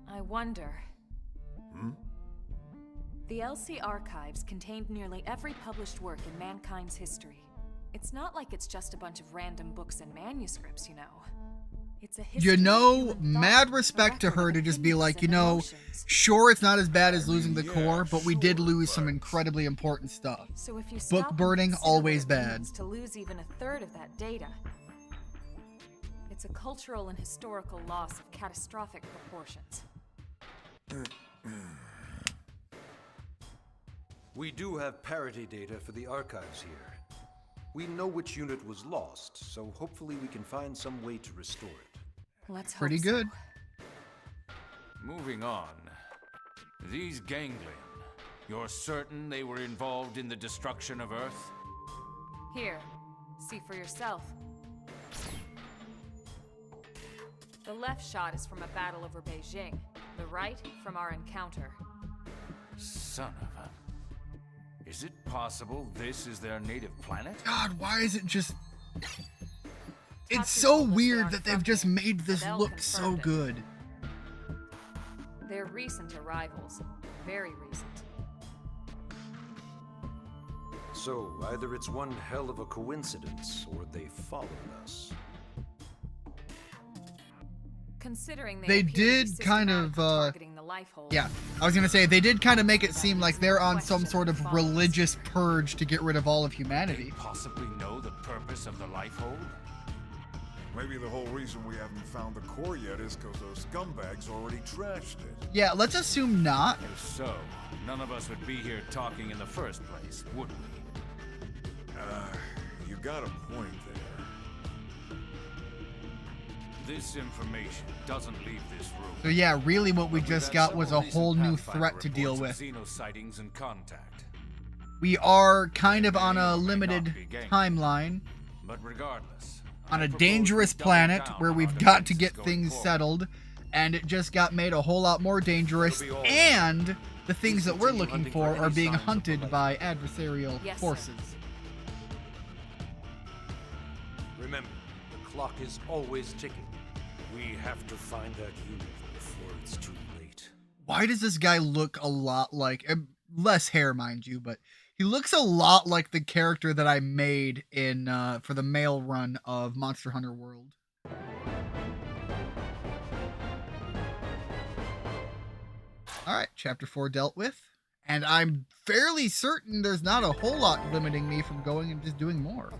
I wonder. Hmm? The LC archives contained nearly every published work in mankind's history. It's not like it's just a bunch of random books and manuscripts, you know. It's a history of human thought, mad respect to her to just be like, sure, it's not as bad as losing the core, but we did lose some incredibly important stuff. So if you Book stop burning, and consider always what it bad. means to lose even a third of that data, it's a cultural and historical loss of catastrophic proportions. We do have parity data for the archives here. We know which unit was lost, so hopefully we can find some way to restore it. Let's hope Pretty good. Moving on. These ganglion. You're certain they were involved in the destruction of Earth? Here, see for yourself. The left shot is from a battle over Beijing. The right from our encounter. Son of a... Is it possible this is their native planet? God, why is it just... It's so weird that they've just made this look so good. They're recent arrivals. Very recent. So, either it's one hell of a coincidence, or they followed us. Considering They appear to be did kind of, systematically targeting the Lifehold. Yeah, I was gonna say, they did kind of make it seem like they're on some sort of religious purge to get rid of all of humanity. Possibly know the purpose of the Lifehold? Maybe the whole reason we haven't found the core yet is because those scumbags already trashed it. Yeah, let's assume not. If so, none of us would be here talking in the first place, would we? You got a point there. This information doesn't leave this room. So yeah, really what we just got was a whole new threat to deal with. Xeno sightings and contact. We are kind of on a limited timeline, But regardless, on a dangerous planet where we've got to get things settled, and it just got made a whole lot more dangerous, and the things that we're looking for are being hunted by adversarial forces. Remember, the clock is always ticking. We have to find that unit before it's too late. Why does this guy look a lot like, less hair mind you, but he looks a lot like the character that I made in for the mail run of Monster Hunter World. Alright, chapter 4 dealt with, and I'm fairly certain there's not a whole lot limiting me from going and just doing more.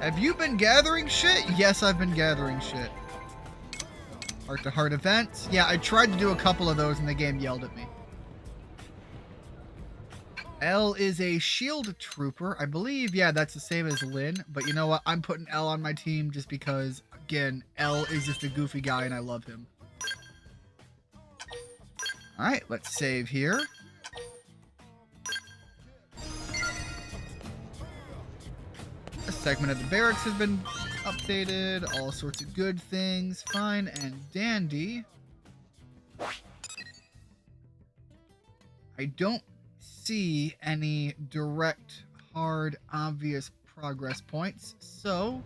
Have you been gathering shit? Yes, I've been gathering shit. Heart-to-heart events. Yeah, I tried to do a couple of those and the game yelled at me. L is a shield trooper. I believe, yeah, that's the same as Lynn. But you know what? I'm putting L on my team just because, again, L is just a goofy guy and I love him. Alright, let's save here. A segment of the barracks has been updated. All sorts of good things. Fine and dandy. I don't see any direct, hard, obvious progress points. So,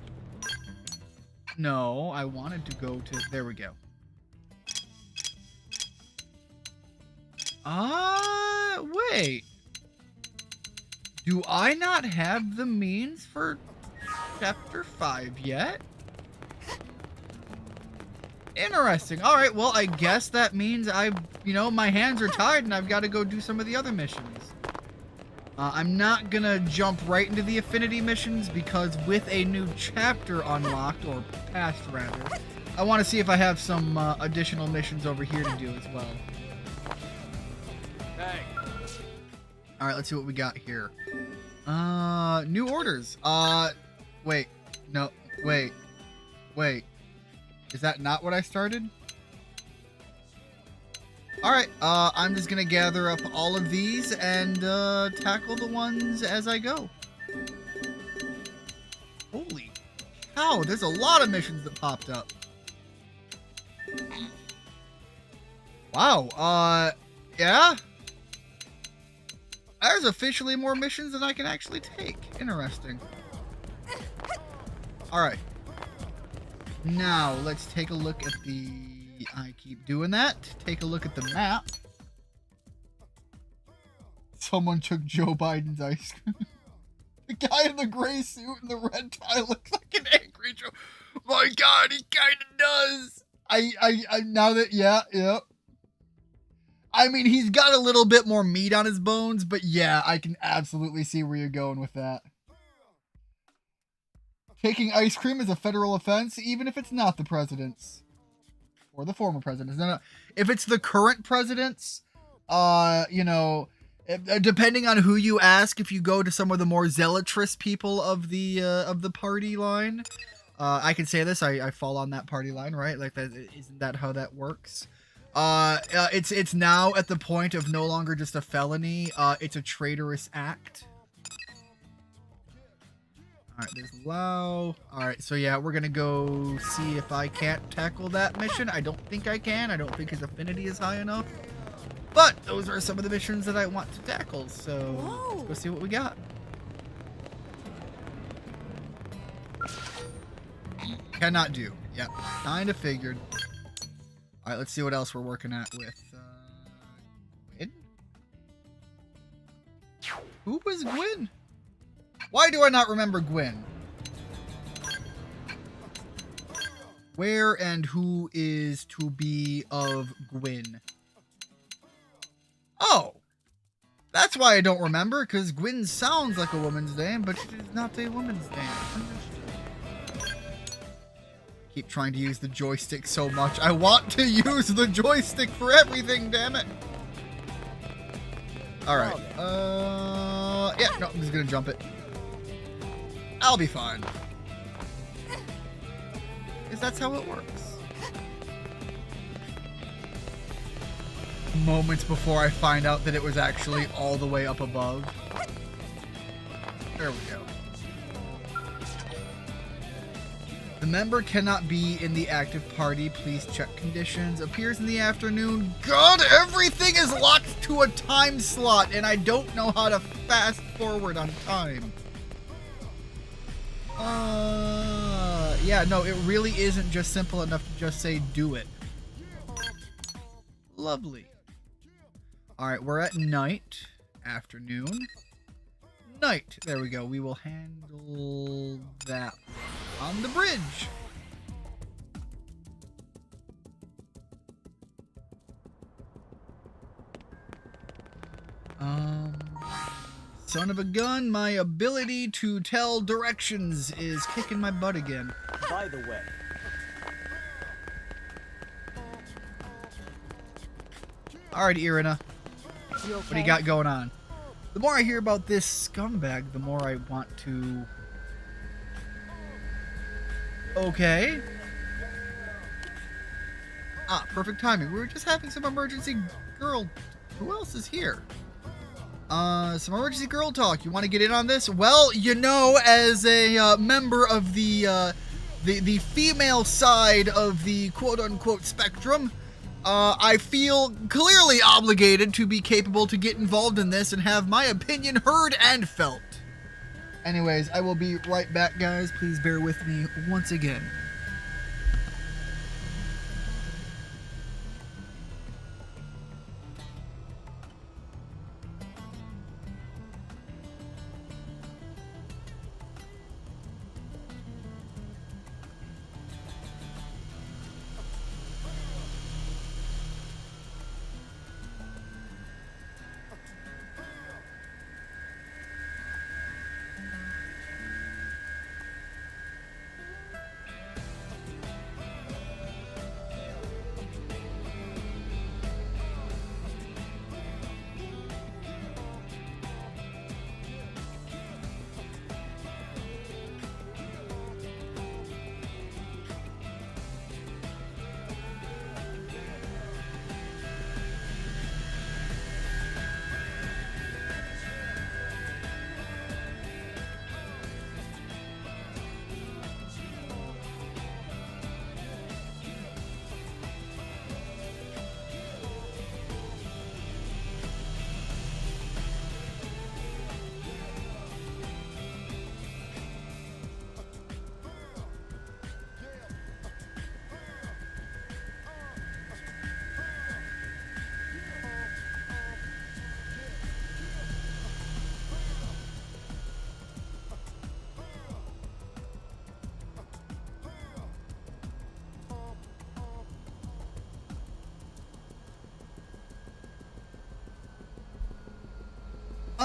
no, I wanted to go to... There we go. Wait. Do I not have the means for chapter 5 yet? Interesting. Alright, well, I guess that means my hands are tied and I've got to go do some of the other missions. I'm not gonna jump right into the affinity missions because with a new chapter unlocked, or passed rather, I want to see if I have some additional missions over here to do as well. Hey. All right, let's see what we got here. New orders. Wait. No, wait. Is that not what I started? All right, I'm just gonna gather up all of these and tackle the ones as I go. Holy cow, there's a lot of missions that popped up. Wow, yeah? There's officially more missions than I can actually take. Interesting. All right. Now, let's take a look at the... I keep doing that. Take a look at the map. Someone took Joe Biden's ice cream. The guy in the gray suit and the red tie looks like an angry Joe. My God, he kind of does. I now that, yeah. I mean, he's got a little bit more meat on his bones, but yeah, I can absolutely see where you're going with that. Taking ice cream is a federal offense, even if it's not the president's. Or the former president's. No. If it's the current president's, you know, depending on who you ask, if you go to some of the more zealotrous people of the party line, I can say this, I fall on that party line, right? Like, that isn't that how that works? It's now at the point of no longer just a felony, it's a traitorous act. Alright, there's Lau. Alright, so yeah, we're gonna go see if I can't tackle that mission. I don't think I can. I don't think his affinity is high enough. But those are some of the missions that I want to tackle, so let's go see what we got. Cannot do. Yep, kinda figured. Alright, let's see what else we're working at with, Gwyn? Who was Gwyn? Why do I not remember Gwyn? Where and who is to be of Gwyn? Oh! That's why I don't remember, because Gwyn sounds like a woman's name, but it is not a woman's name. Keep trying to use the joystick so much. I want to use the joystick for everything, damn it! Alright. Yeah, no, I'm just gonna jump it. I'll be fine. Because that's how it works. Moments before I find out that it was actually all the way up above. There we go. The member cannot be in the active party. Please check conditions. Appears in the afternoon. God, everything is locked to a time slot, and I don't know how to fast forward on time. Yeah, no, it really isn't just simple enough to just say do it. Lovely. Alright, we're at night. Afternoon. Night. There we go. We will handle that on the bridge. Son of a gun, my ability to tell directions is kicking my butt again. By the way. Alright, Irina. You okay? What do you got going on? The more I hear about this scumbag, the more I want to... Okay. Ah, perfect timing. We were just having some emergency girl... Who else is here? Some emergency girl talk. You want to get in on this? Well, you know, as a member of the female side of the quote-unquote spectrum, I feel clearly obligated to be capable to get involved in this and have my opinion heard and felt. Anyways, I will be right back, guys. Please bear with me once again.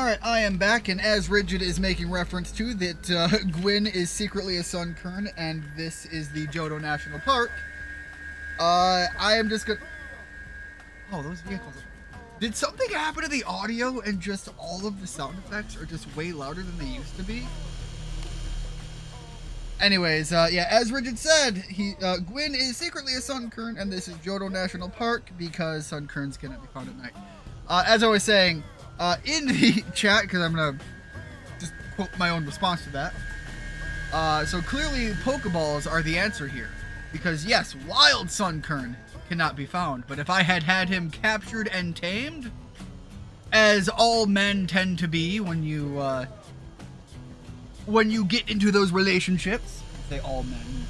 Alright, I am back, and as Rigid is making reference to that Gwyn is secretly a Sun Kern, and this is the Johto National Park, I am just gonna... Oh, those vehicles... Did something happen to the audio and just all of the sound effects are just way louder than they used to be? Anyways, yeah, as Rigid said, Gwyn is secretly a Sun Kern, and this is Johto National Park because Sun Kerns cannot be found at night. As I was saying, in the chat, because I'm going to just quote my own response to that. So clearly, Pokeballs are the answer here. Because yes, wild Sun Kern cannot be found, but if I had had him captured and tamed, as all men tend to be when you get into those relationships, I say all men,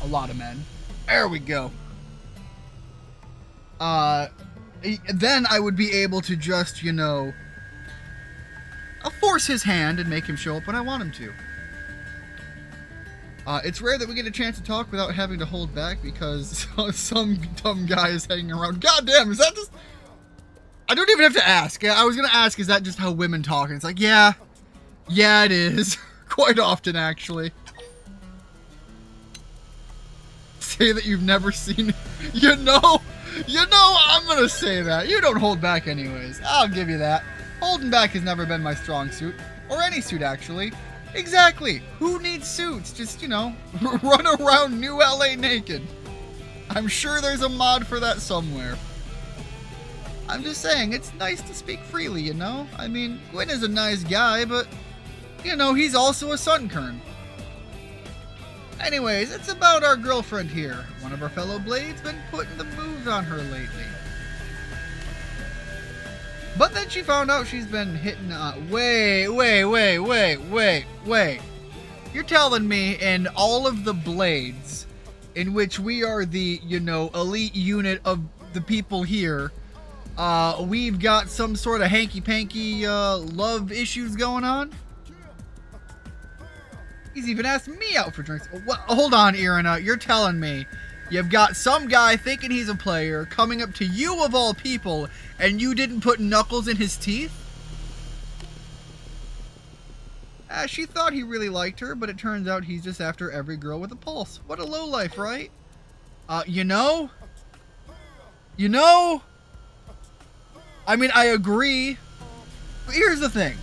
a lot of men, there we go. Then I would be able to just, you know, force his hand and make him show up when I want him to. It's rare that we get a chance to talk without having to hold back because some dumb guy is hanging around. God damn, is that just... I don't even have to ask. I was going to ask, is that just how women talk? And it's like, yeah, it is. Quite often, actually. Say that you've never seen... You know, I'm going to say that. You don't hold back anyways. I'll give you that. Holding back has never been my strong suit. Or any suit, actually. Exactly. Who needs suits? Just, you know, run around New LA naked. I'm sure there's a mod for that somewhere. I'm just saying, it's nice to speak freely, you know? I mean, Gwyn is a nice guy, but, you know, he's also a Sun Kern. Anyways, it's about our girlfriend here. One of our fellow Blades been putting the moves on her lately. But then she found out she's been hitting wait. You're telling me in all of the Blades in which we are the, you know, elite unit of the people here, we've got some sort of hanky-panky love issues going on? He's even asked me out for drinks. What? Hold on, Irina. You're telling me you've got some guy thinking he's a player coming up to you of all people, and you didn't put knuckles in his teeth? She thought he really liked her, but it turns out he's just after every girl with a pulse. What a lowlife, right? You know? I mean, I agree. But here's the thing.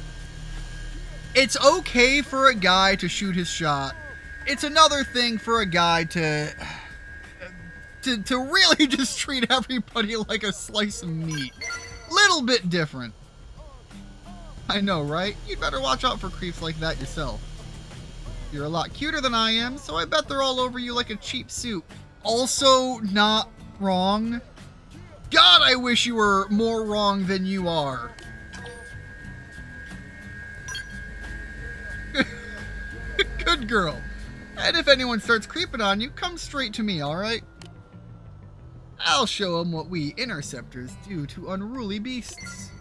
It's okay for a guy to shoot his shot. It's another thing for a guy to really just treat everybody like a slice of meat. Little bit different. I know, right? You'd better watch out for creeps like that yourself. You're a lot cuter than I am, so I bet they're all over you like a cheap suit. Also not wrong. God, I wish you were more wrong than you are. Good girl. And if anyone starts creeping on you, come straight to me, alright? I'll show them what we interceptors do to unruly beasts.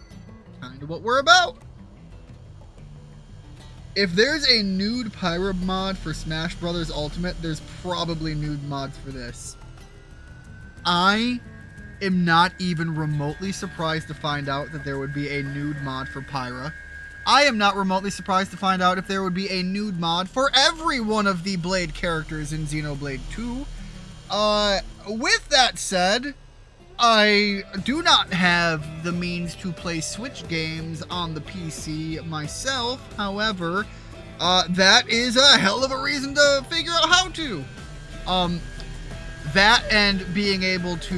Kinda what we're about. If there's a nude Pyra mod for Smash Bros. Ultimate, there's probably nude mods for this. I am not even remotely surprised to find out that there would be a nude mod for Pyra. I am not remotely surprised to find out if there would be a nude mod for every one of the Blade characters in Xenoblade 2. With that said, I do not have the means to play Switch games on the PC myself. However, that is a hell of a reason to figure out how to. That and being able to,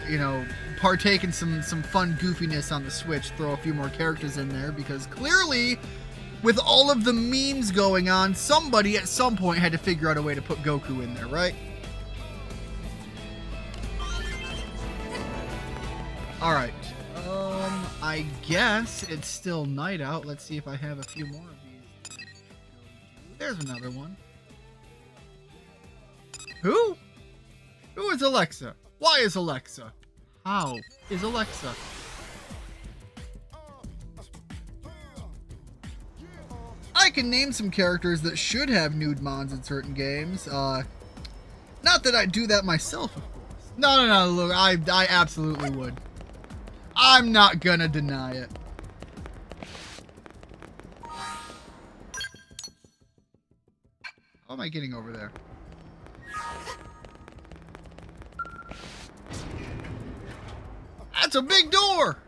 you know, partake in some fun goofiness on the Switch, throw a few more characters in there, because clearly, with all of the memes going on, somebody at some point had to figure out a way to put Goku in there, right? Alright, I guess it's still night out. Let's see if I have a few more of these. There's another one. Who? Who is Alexa? Why is Alexa? How is Alexa? I can name some characters that should have nude mods in certain games. Not that I do that myself, of course. No, look, I absolutely would. I'm not gonna deny it. How am I getting over there? That's a big door!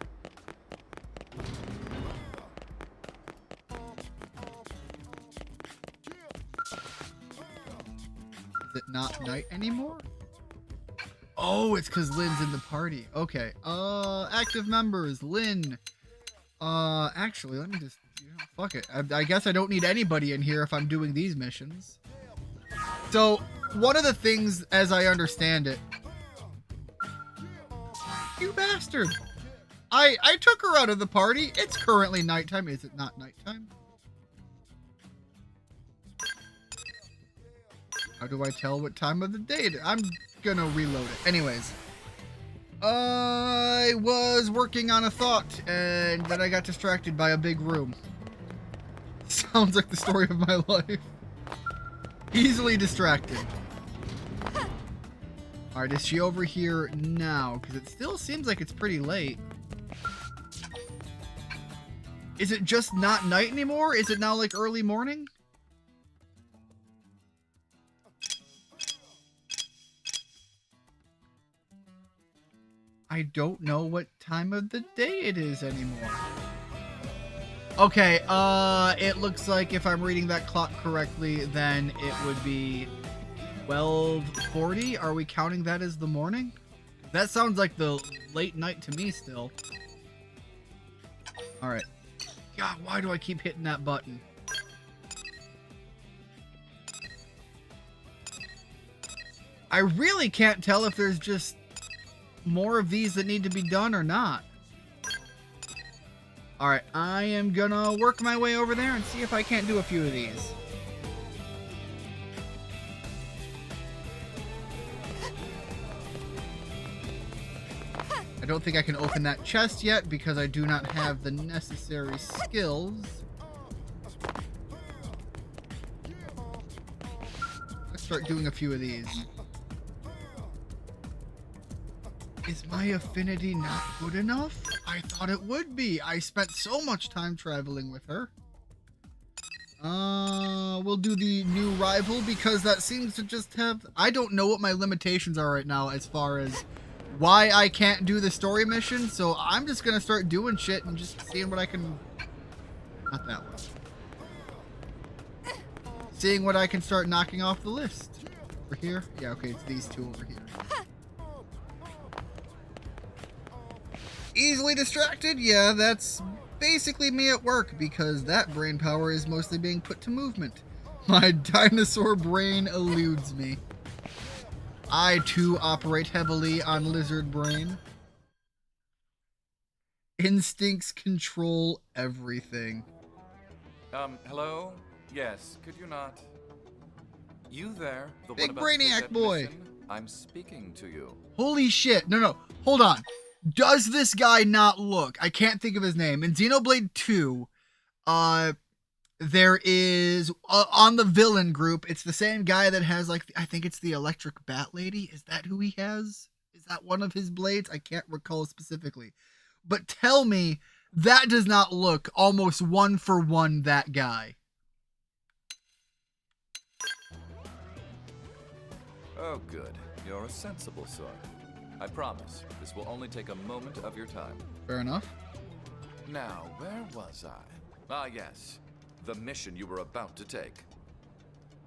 Is it not night anymore? Oh, it's because Lynn's in the party. Okay. Active members, Lynn. Actually, let me just, fuck it. I guess I don't need anybody in here if I'm doing these missions. So, one of the things, as I understand it, you bastard. I took her out of the party. It's currently nighttime. Is it not nighttime? How do I tell what time of the day it is? I'm gonna reload it. Anyways. I was working on a thought, and then I got distracted by a big room. Sounds like the story of my life. Easily distracted. Alright, is she over here now? Because it still seems like it's pretty late. Is it just not night anymore? Is it now like early morning? I don't know what time of the day it is anymore. Okay, it looks like if I'm reading that clock correctly, then it would be 12:40. Are we counting that as the morning? That sounds like the late night to me still. Alright. God, why do I keep hitting that button? I really can't tell if there's just more of these that need to be done or not. Alright, I am gonna work my way over there and see if I can't do a few of these. I don't think I can open that chest yet because I do not have the necessary skills. Let's start doing a few of these. Is my affinity not good enough? I thought it would be. I spent so much time traveling with her. We'll do the new rival because that seems to just have... I don't know what my limitations are right now as far as why I can't do the story mission, so I'm just gonna start doing shit and just seeing what I can... Not that one. Seeing what I can start knocking off the list. Over here? Yeah, okay, it's these two over here. Easily distracted? Yeah, that's basically me at work because that brain power is mostly being put to movement. My dinosaur brain eludes me. I too operate heavily on lizard brain. Instincts control everything. Hello? Yes, could you not? You there? The Big one about to take brainiac that boy. mission? I'm speaking to you. Holy shit. No, hold on. Does this guy not look? I can't think of his name. In Xenoblade 2, there is, on the villain group, it's the same guy that has, like, I think it's the electric bat lady. Is that who he has? Is that one of his blades? I can't recall specifically. But tell me, that does not look almost one for one that guy. Oh, good. You're a sensible sort. I promise, this will only take a moment of your time. Fair enough. Now, where was I? Ah, yes. The mission you were about to take.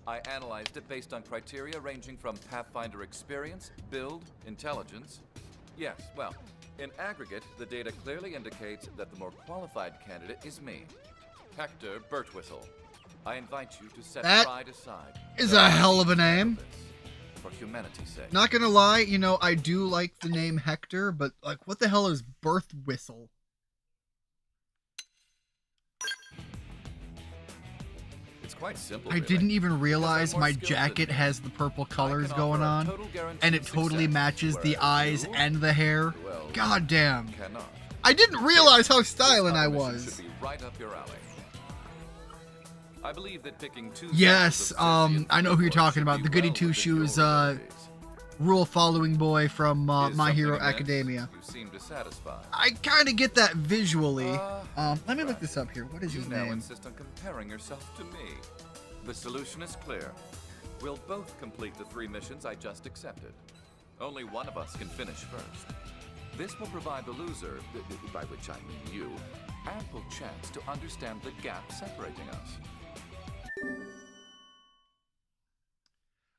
I analyzed it based on criteria ranging from Pathfinder experience, build, intelligence. Yes, well, in aggregate, the data clearly indicates that the more qualified candidate is me, Hector Birtwhistle. I invite you to set pride aside. Is a hell of a name. For humanity's sake. Not gonna lie, you know, I do like the name Hector, but, like, what the hell is Birtwhistle? It's quite simple. I really. didn't even realize my jacket has the purple colors going on, and it totally matches the eyes and the hair. God damn. I didn't realize how styling I was. Should be right up your alley. I believe that picking two Yes, I know who you're talking about. The goody two-shoes, rule following boy from My Hero Academia. You seem dissatisfied. I kind of get that visually. Let me look this up here. What is his You now name? insist on comparing yourself to me. The solution is clear. We'll both complete the 3 missions I just accepted. Only one of us can finish first. This will provide the loser, by which I mean you, ample chance to understand the gap separating us.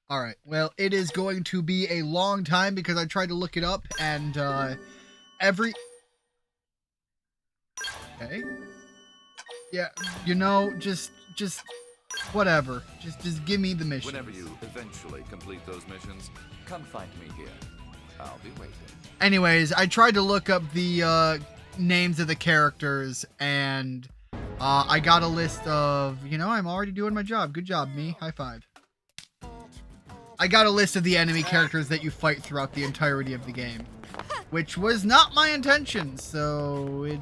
All right. Well, it is going to be a long time because I tried to look it up and every... Okay. Yeah, you know, just whatever. Just give me the mission. Whenever you eventually complete those missions, come find me here. I'll be waiting. Anyways, I tried to look up the names of the characters and I got a list of, you know, I'm already doing my job. Good job, me. High five. I got a list of the enemy characters that you fight throughout the entirety of the game, which was not my intention, so it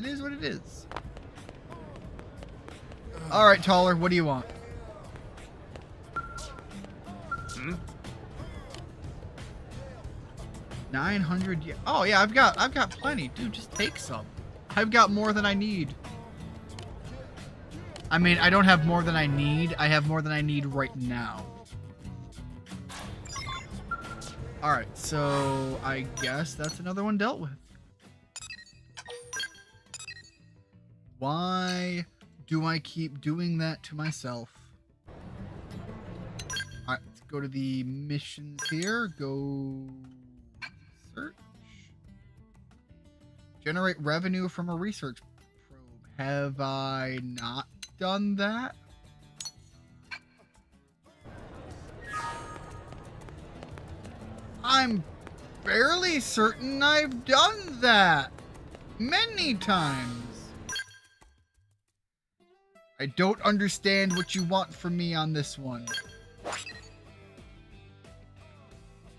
is what it is. All right, Taller, what do you want? 900. Oh yeah, I've got plenty, dude. Just take some. I've got more than I need. I mean, I don't have more than I need. I have more than I need right now. All right, so I guess that's another one dealt with. Why do I keep doing that to myself? All right, let's go to the missions here. Go search. Generate revenue from a research probe. Have I not done that? I'm fairly certain I've done that many times. I don't understand what you want from me on this one. That's not the same.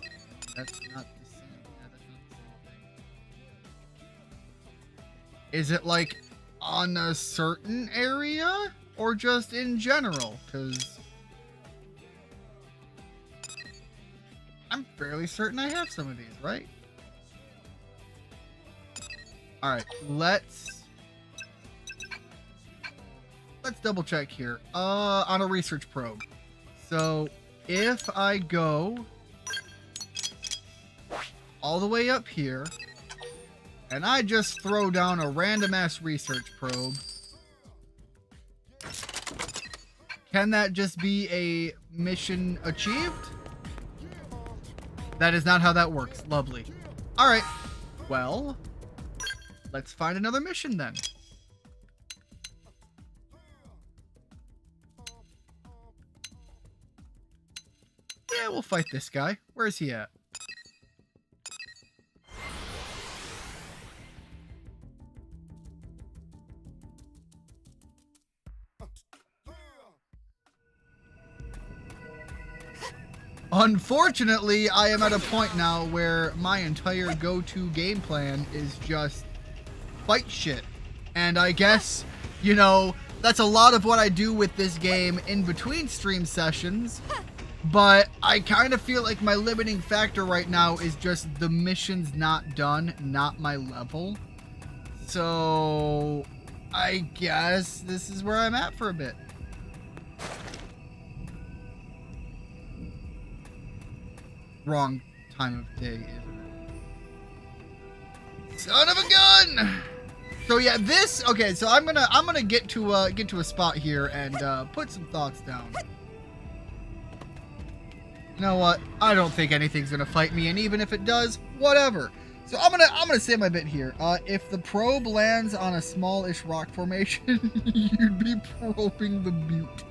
Yeah, that's not the same thing. Is it like on a certain area or just in general? Because I'm fairly certain I have some of these, right? All right, let's double check here. On a research probe. So if I go all the way up here and I just throw down a random ass research probe, can that just be a mission achieved? That is not how that works. Lovely. All right. Well, let's find another mission then. Yeah, we'll fight this guy. Where is he at? Unfortunately, I am at a point now where my entire go-to game plan is just fight shit. And I guess, you know, that's a lot of what I do with this game in between stream sessions. But I kind of feel like my limiting factor right now is just the mission's not done, not my level. So I guess this is where I'm at for a bit. Wrong time of day, isn't it? Son of a gun! So yeah, this, okay, so I'm gonna get to a spot here and put some thoughts down. You know what? I don't think anything's gonna fight me, and even if it does, whatever. So I'm gonna say my bit here. If the probe lands on a smallish rock formation, you'd be probing the butte.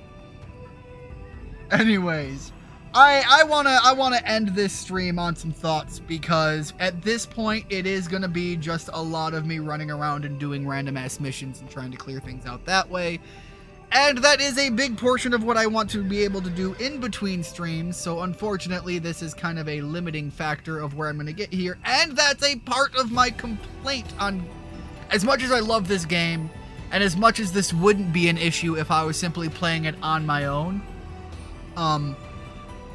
Anyways, I wanna end this stream on some thoughts because at this point it is gonna be just a lot of me running around and doing random ass missions and trying to clear things out that way. And that is a big portion of what I want to be able to do in between streams, so unfortunately this is kind of a limiting factor of where I'm going to get here, and that's a part of my complaint on, as much as I love this game, and as much as this wouldn't be an issue if I was simply playing it on my own,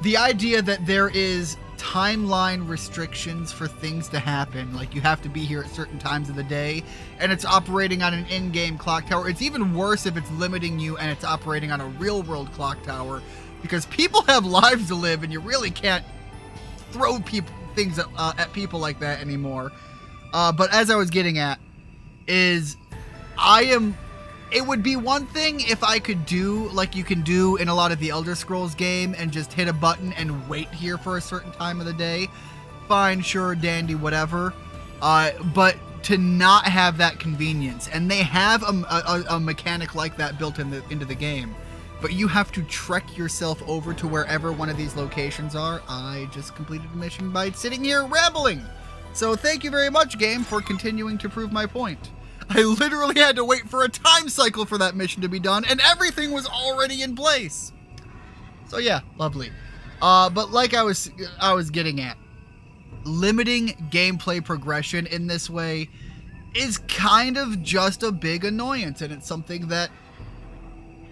the idea that there is timeline restrictions for things to happen, like you have to be here at certain times of the day, and it's operating on an in-game clock tower. It's even worse if it's limiting you and it's operating on a real-world clock tower, because people have lives to live, and you really can't throw things at people like that anymore. But as I was getting at, is it would be one thing if I could do like you can do in a lot of the Elder Scrolls game and just hit a button and wait here for a certain time of the day. Fine, sure, dandy, whatever. But to not have that convenience, and they have a mechanic like that built into the game, but you have to trek yourself over to wherever one of these locations are. I just completed the mission by sitting here rambling. So thank you very much, game, for continuing to prove my point. I literally had to wait for a time cycle for that mission to be done, and everything was already in place. So yeah, lovely. But like I was getting at, limiting gameplay progression in this way is kind of just a big annoyance, and it's something that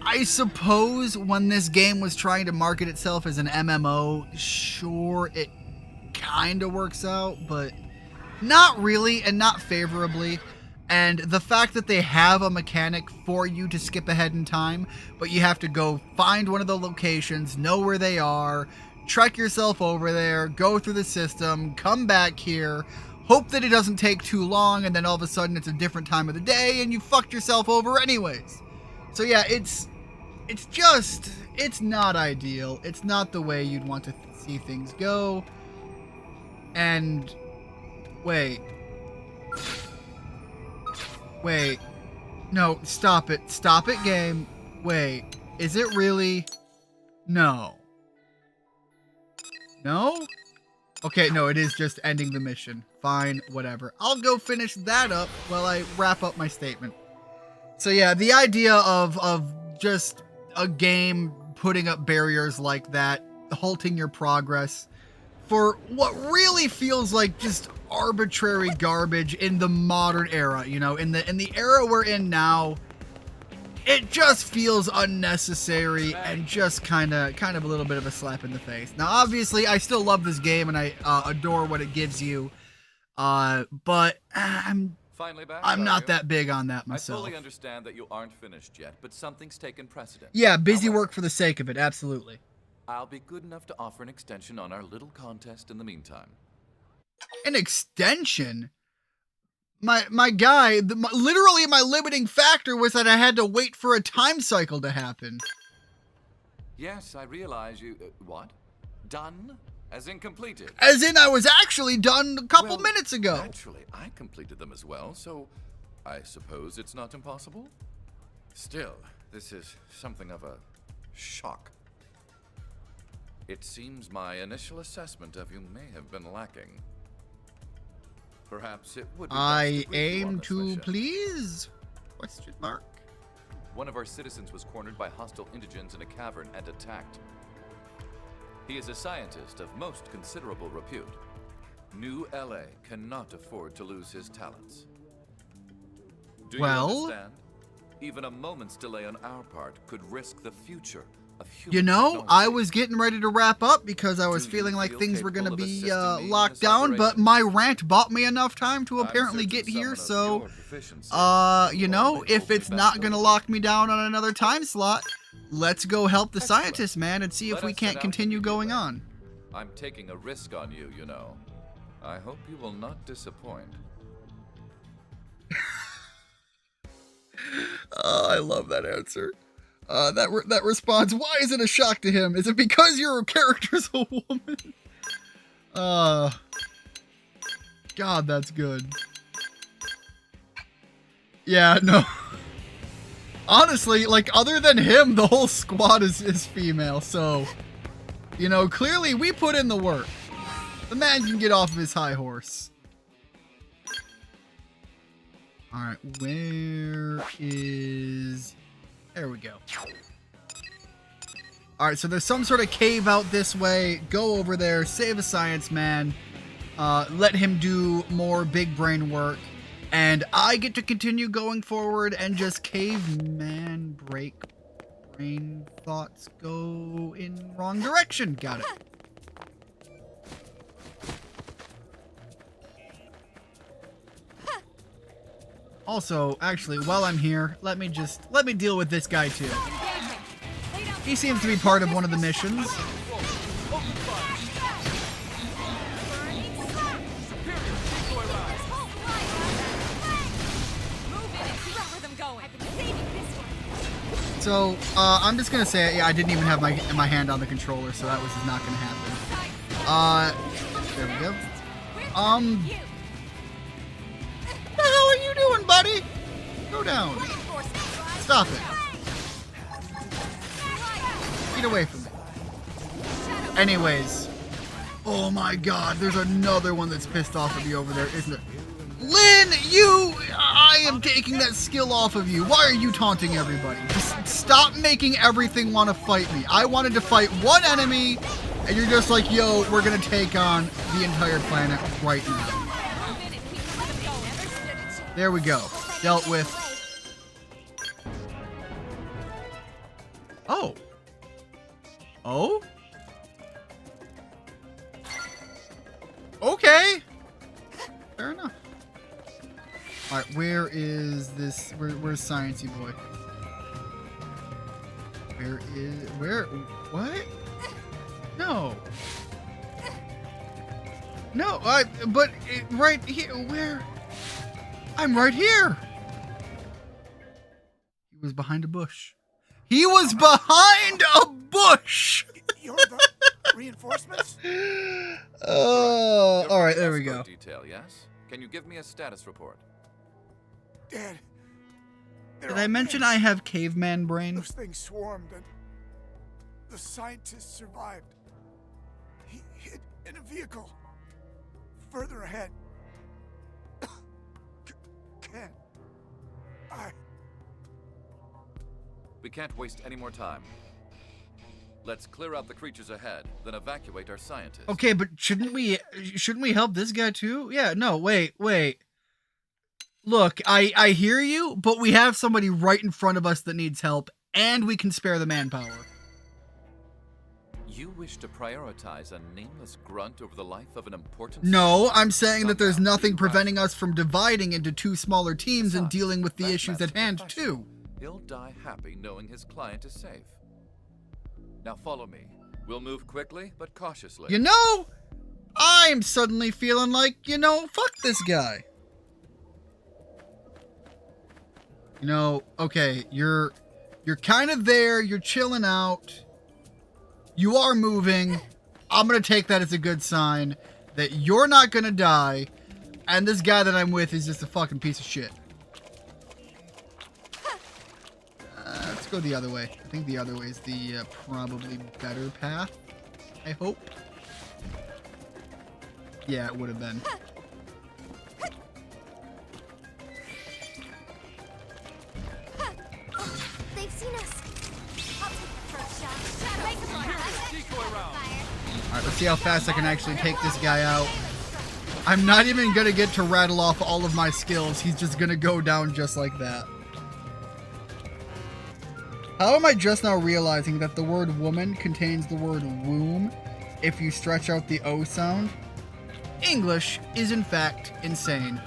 I suppose when this game was trying to market itself as an MMO, sure, it kind of works out, but not really, and not favorably. And the fact that they have a mechanic for you to skip ahead in time, but you have to go find one of the locations, know where they are, trek yourself over there, go through the system, come back here, hope that it doesn't take too long, and then all of a sudden it's a different time of the day and you fucked yourself over anyways. So yeah, it's not ideal. It's not the way you'd want to see things go. And wait, no, stop it, game. Wait, is it really? No. Okay, no, it is just ending the mission. Fine, whatever. I'll go finish that up while I wrap up my statement. So yeah, the idea of just a game putting up barriers like that, halting your progress for what really feels like just arbitrary garbage in the modern era, you know, in the era we're in now, it just feels unnecessary and just kind of a little bit of a slap in the face. Now, obviously, I still love this game and I adore what it gives you, but I'm not that big on that myself. I fully understand that you aren't finished yet, but something's taken precedent. Yeah, busy work for the sake of it, absolutely. I'll be good enough to offer an extension on our little contest in the meantime. An extension? My guy, literally my limiting factor was that I had to wait for a time cycle to happen. Yes, I realize you... what? Done? As in completed? As in I was actually done a couple minutes ago. Naturally, I completed them as well, so I suppose it's not impossible? Still, this is something of a shock. It seems my initial assessment of you may have been lacking. Perhaps it would be I aim to please? Question mark. One of our citizens was cornered by hostile indigents in a cavern and attacked. He is a scientist of most considerable repute. New LA cannot afford to lose his talents. Do you understand? Even a moment's delay on our part could risk the future of human You know, technology. I was getting ready to wrap up because I was feeling like things were going to be locked down, but my rant bought me enough time to apparently get here, so, you know, if it's not going to lock me down on another time slot, let's go help the scientists, man, and see if we can't continue going on. I'm taking a risk on you, you know. I hope you will not disappoint. I love that answer. That response, why is it a shock to him? Is it because your character's a woman? God, that's good. Yeah, no. Honestly, like, other than him, the whole squad is female, so, you know, clearly we put in the work. The man can get off of his high horse. Alright, where is... There we go. Alright, so there's some sort of cave out this way. Go over there, save a science man, let him do more big brain work, and I get to continue going forward and just caveman break brain thoughts go in wrong direction. Got it. Also, actually, while I'm here, let me deal with this guy too. He seems to be part of one of the missions. So, I'm just gonna say, yeah, I didn't even have my hand on the controller, so that was just not gonna happen. There we go. What the hell are you doing, buddy? Go down. Stop it. Get away from me. Anyways. Oh my god, there's another one that's pissed off at me over there, isn't it? Lynn, I am taking that skill off of you. Why are you taunting everybody? Just stop making everything want to fight me. I wanted to fight one enemy, and you're just like, yo, we're gonna take on the entire planet right now. There we go. Dealt with. Oh. Oh? Okay. Fair enough. Alright, where is this? Where's Sciencey Boy? What? No. No, right here, where? I'm right here. He was behind a bush. He was behind a bush! You're the reinforcements? Oh, alright, there we go. Detail, yes? Can you give me a status report? Dad. Did I mention I have caveman brain? Those things swarmed and the scientist survived. He hid in a vehicle further ahead. Can't. We can't waste any more time. Let's clear out the creatures ahead, then evacuate our scientists. Okay, but shouldn't we help this guy too? Yeah, no, wait. Look, I hear you, but we have somebody right in front of us that needs help, and we can spare the manpower. You wish to prioritize a nameless grunt over the life of an important... No, I'm saying that there's nothing preventing us from dividing into two smaller teams and dealing with the issues at hand too. He'll die happy knowing his client is safe. Now follow me. We'll move quickly, but cautiously. You know, I'm suddenly feeling like, fuck this guy. Okay, you're kind of there, you're chilling out. You are moving. I'm going to take that as a good sign that you're not going to die, and this guy that I'm with is just a fucking piece of shit. Let's go the other way. I think the other way is the probably better path, I hope. Yeah, it would have been. They've seen us. I'll take the first shot. Alright, let's see how fast I can actually take this guy out. I'm not even going to get to rattle off all of my skills. He's just going to go down just like that. How am I just now realizing that the word woman contains the word womb if you stretch out the O sound? English is in fact insane.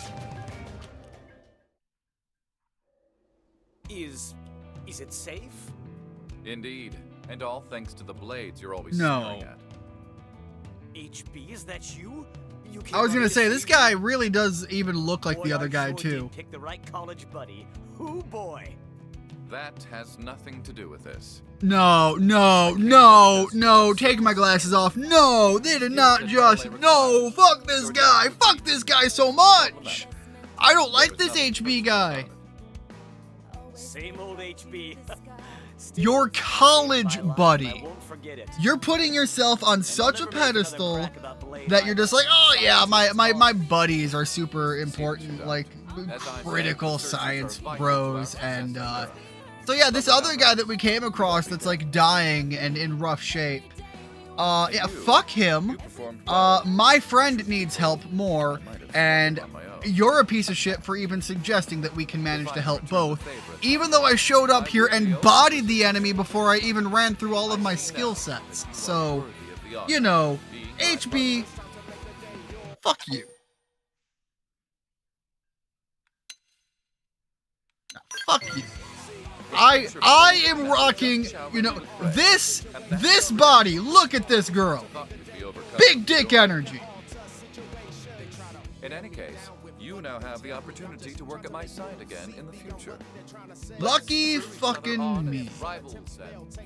Is it safe? Indeed. And all thanks to the blades you're always No. staring at. HB, is that you? I was going to say, this guy really does even look like the other guy too. Pick the right college buddy. Ooh boy. That has nothing to do with this. No, take my glasses off. No, they did not just. No, fuck this guy. Fuck this guy so much. I don't like this HB guy. Same old HB. Your college buddy. You're putting yourself on such a pedestal that you're just like, oh yeah, my buddies are super important, like critical science bros, and so yeah, this other guy that we came across that's like dying and in rough shape. Yeah, fuck him. My friend needs help more, and you're a piece of shit for even suggesting that we can manage to help both, even though I showed up here and bodied the enemy before I even ran through all of my skill sets. So, HB, fuck you. No, fuck you. I am rocking, you know, this body. Look at this girl. Big dick energy. In any case, you now have the opportunity to work at my side again in the future. Lucky fucking me. Rivals and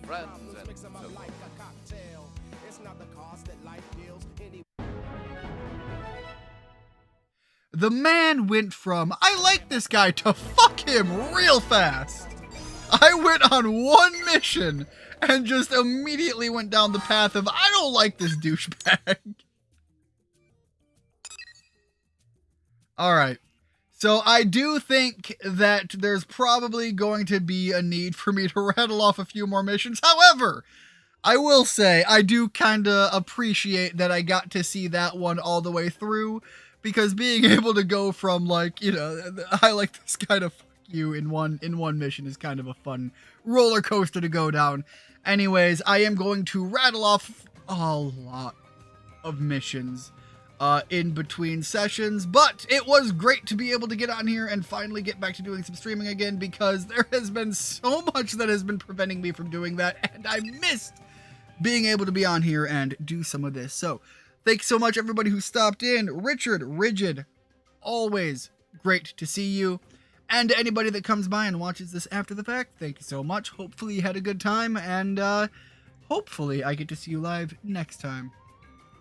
friends and so forth. The man went from, I like this guy, to fuck him real fast. I went on one mission and just immediately went down the path of, I don't like this douchebag. Alright, so I do think that there's probably going to be a need for me to rattle off a few more missions. However, I will say I do kind of appreciate that I got to see that one all the way through, because being able to go from, like, you know, I like this kind of fuck you in one mission is kind of a fun roller coaster to go down. Anyways, I am going to rattle off a lot of missions in between sessions, but it was great to be able to get on here and finally get back to doing some streaming again, because there has been so much that has been preventing me from doing that, and I missed being able to be on here and do some of this. So thanks so much, everybody who stopped in. Richard, Rigid, always great to see you. And to anybody that comes by and watches this after the fact, thank you so much. Hopefully you had a good time, and hopefully I get to see you live next time.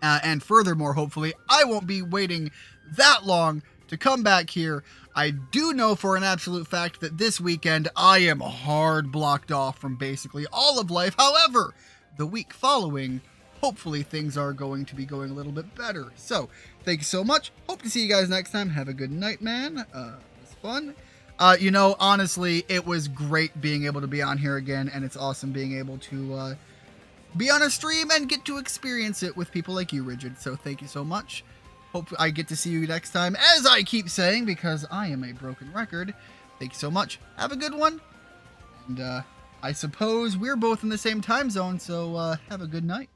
And furthermore, hopefully I won't be waiting that long to come back here. I do know for an absolute fact that this weekend I am hard blocked off from basically all of life. However, the week following, hopefully things are going to be going a little bit better. So, thank you so much. Hope to see you guys next time. Have a good night, man. It was fun. You know, honestly, it was great being able to be on here again, and it's awesome being able to be on a stream and get to experience it with people like you, Rigid. So, thank you so much. Hope I get to see you next time, as I keep saying, because I am a broken record. Thank you so much. Have a good one. And, I suppose we're both in the same time zone, so have a good night.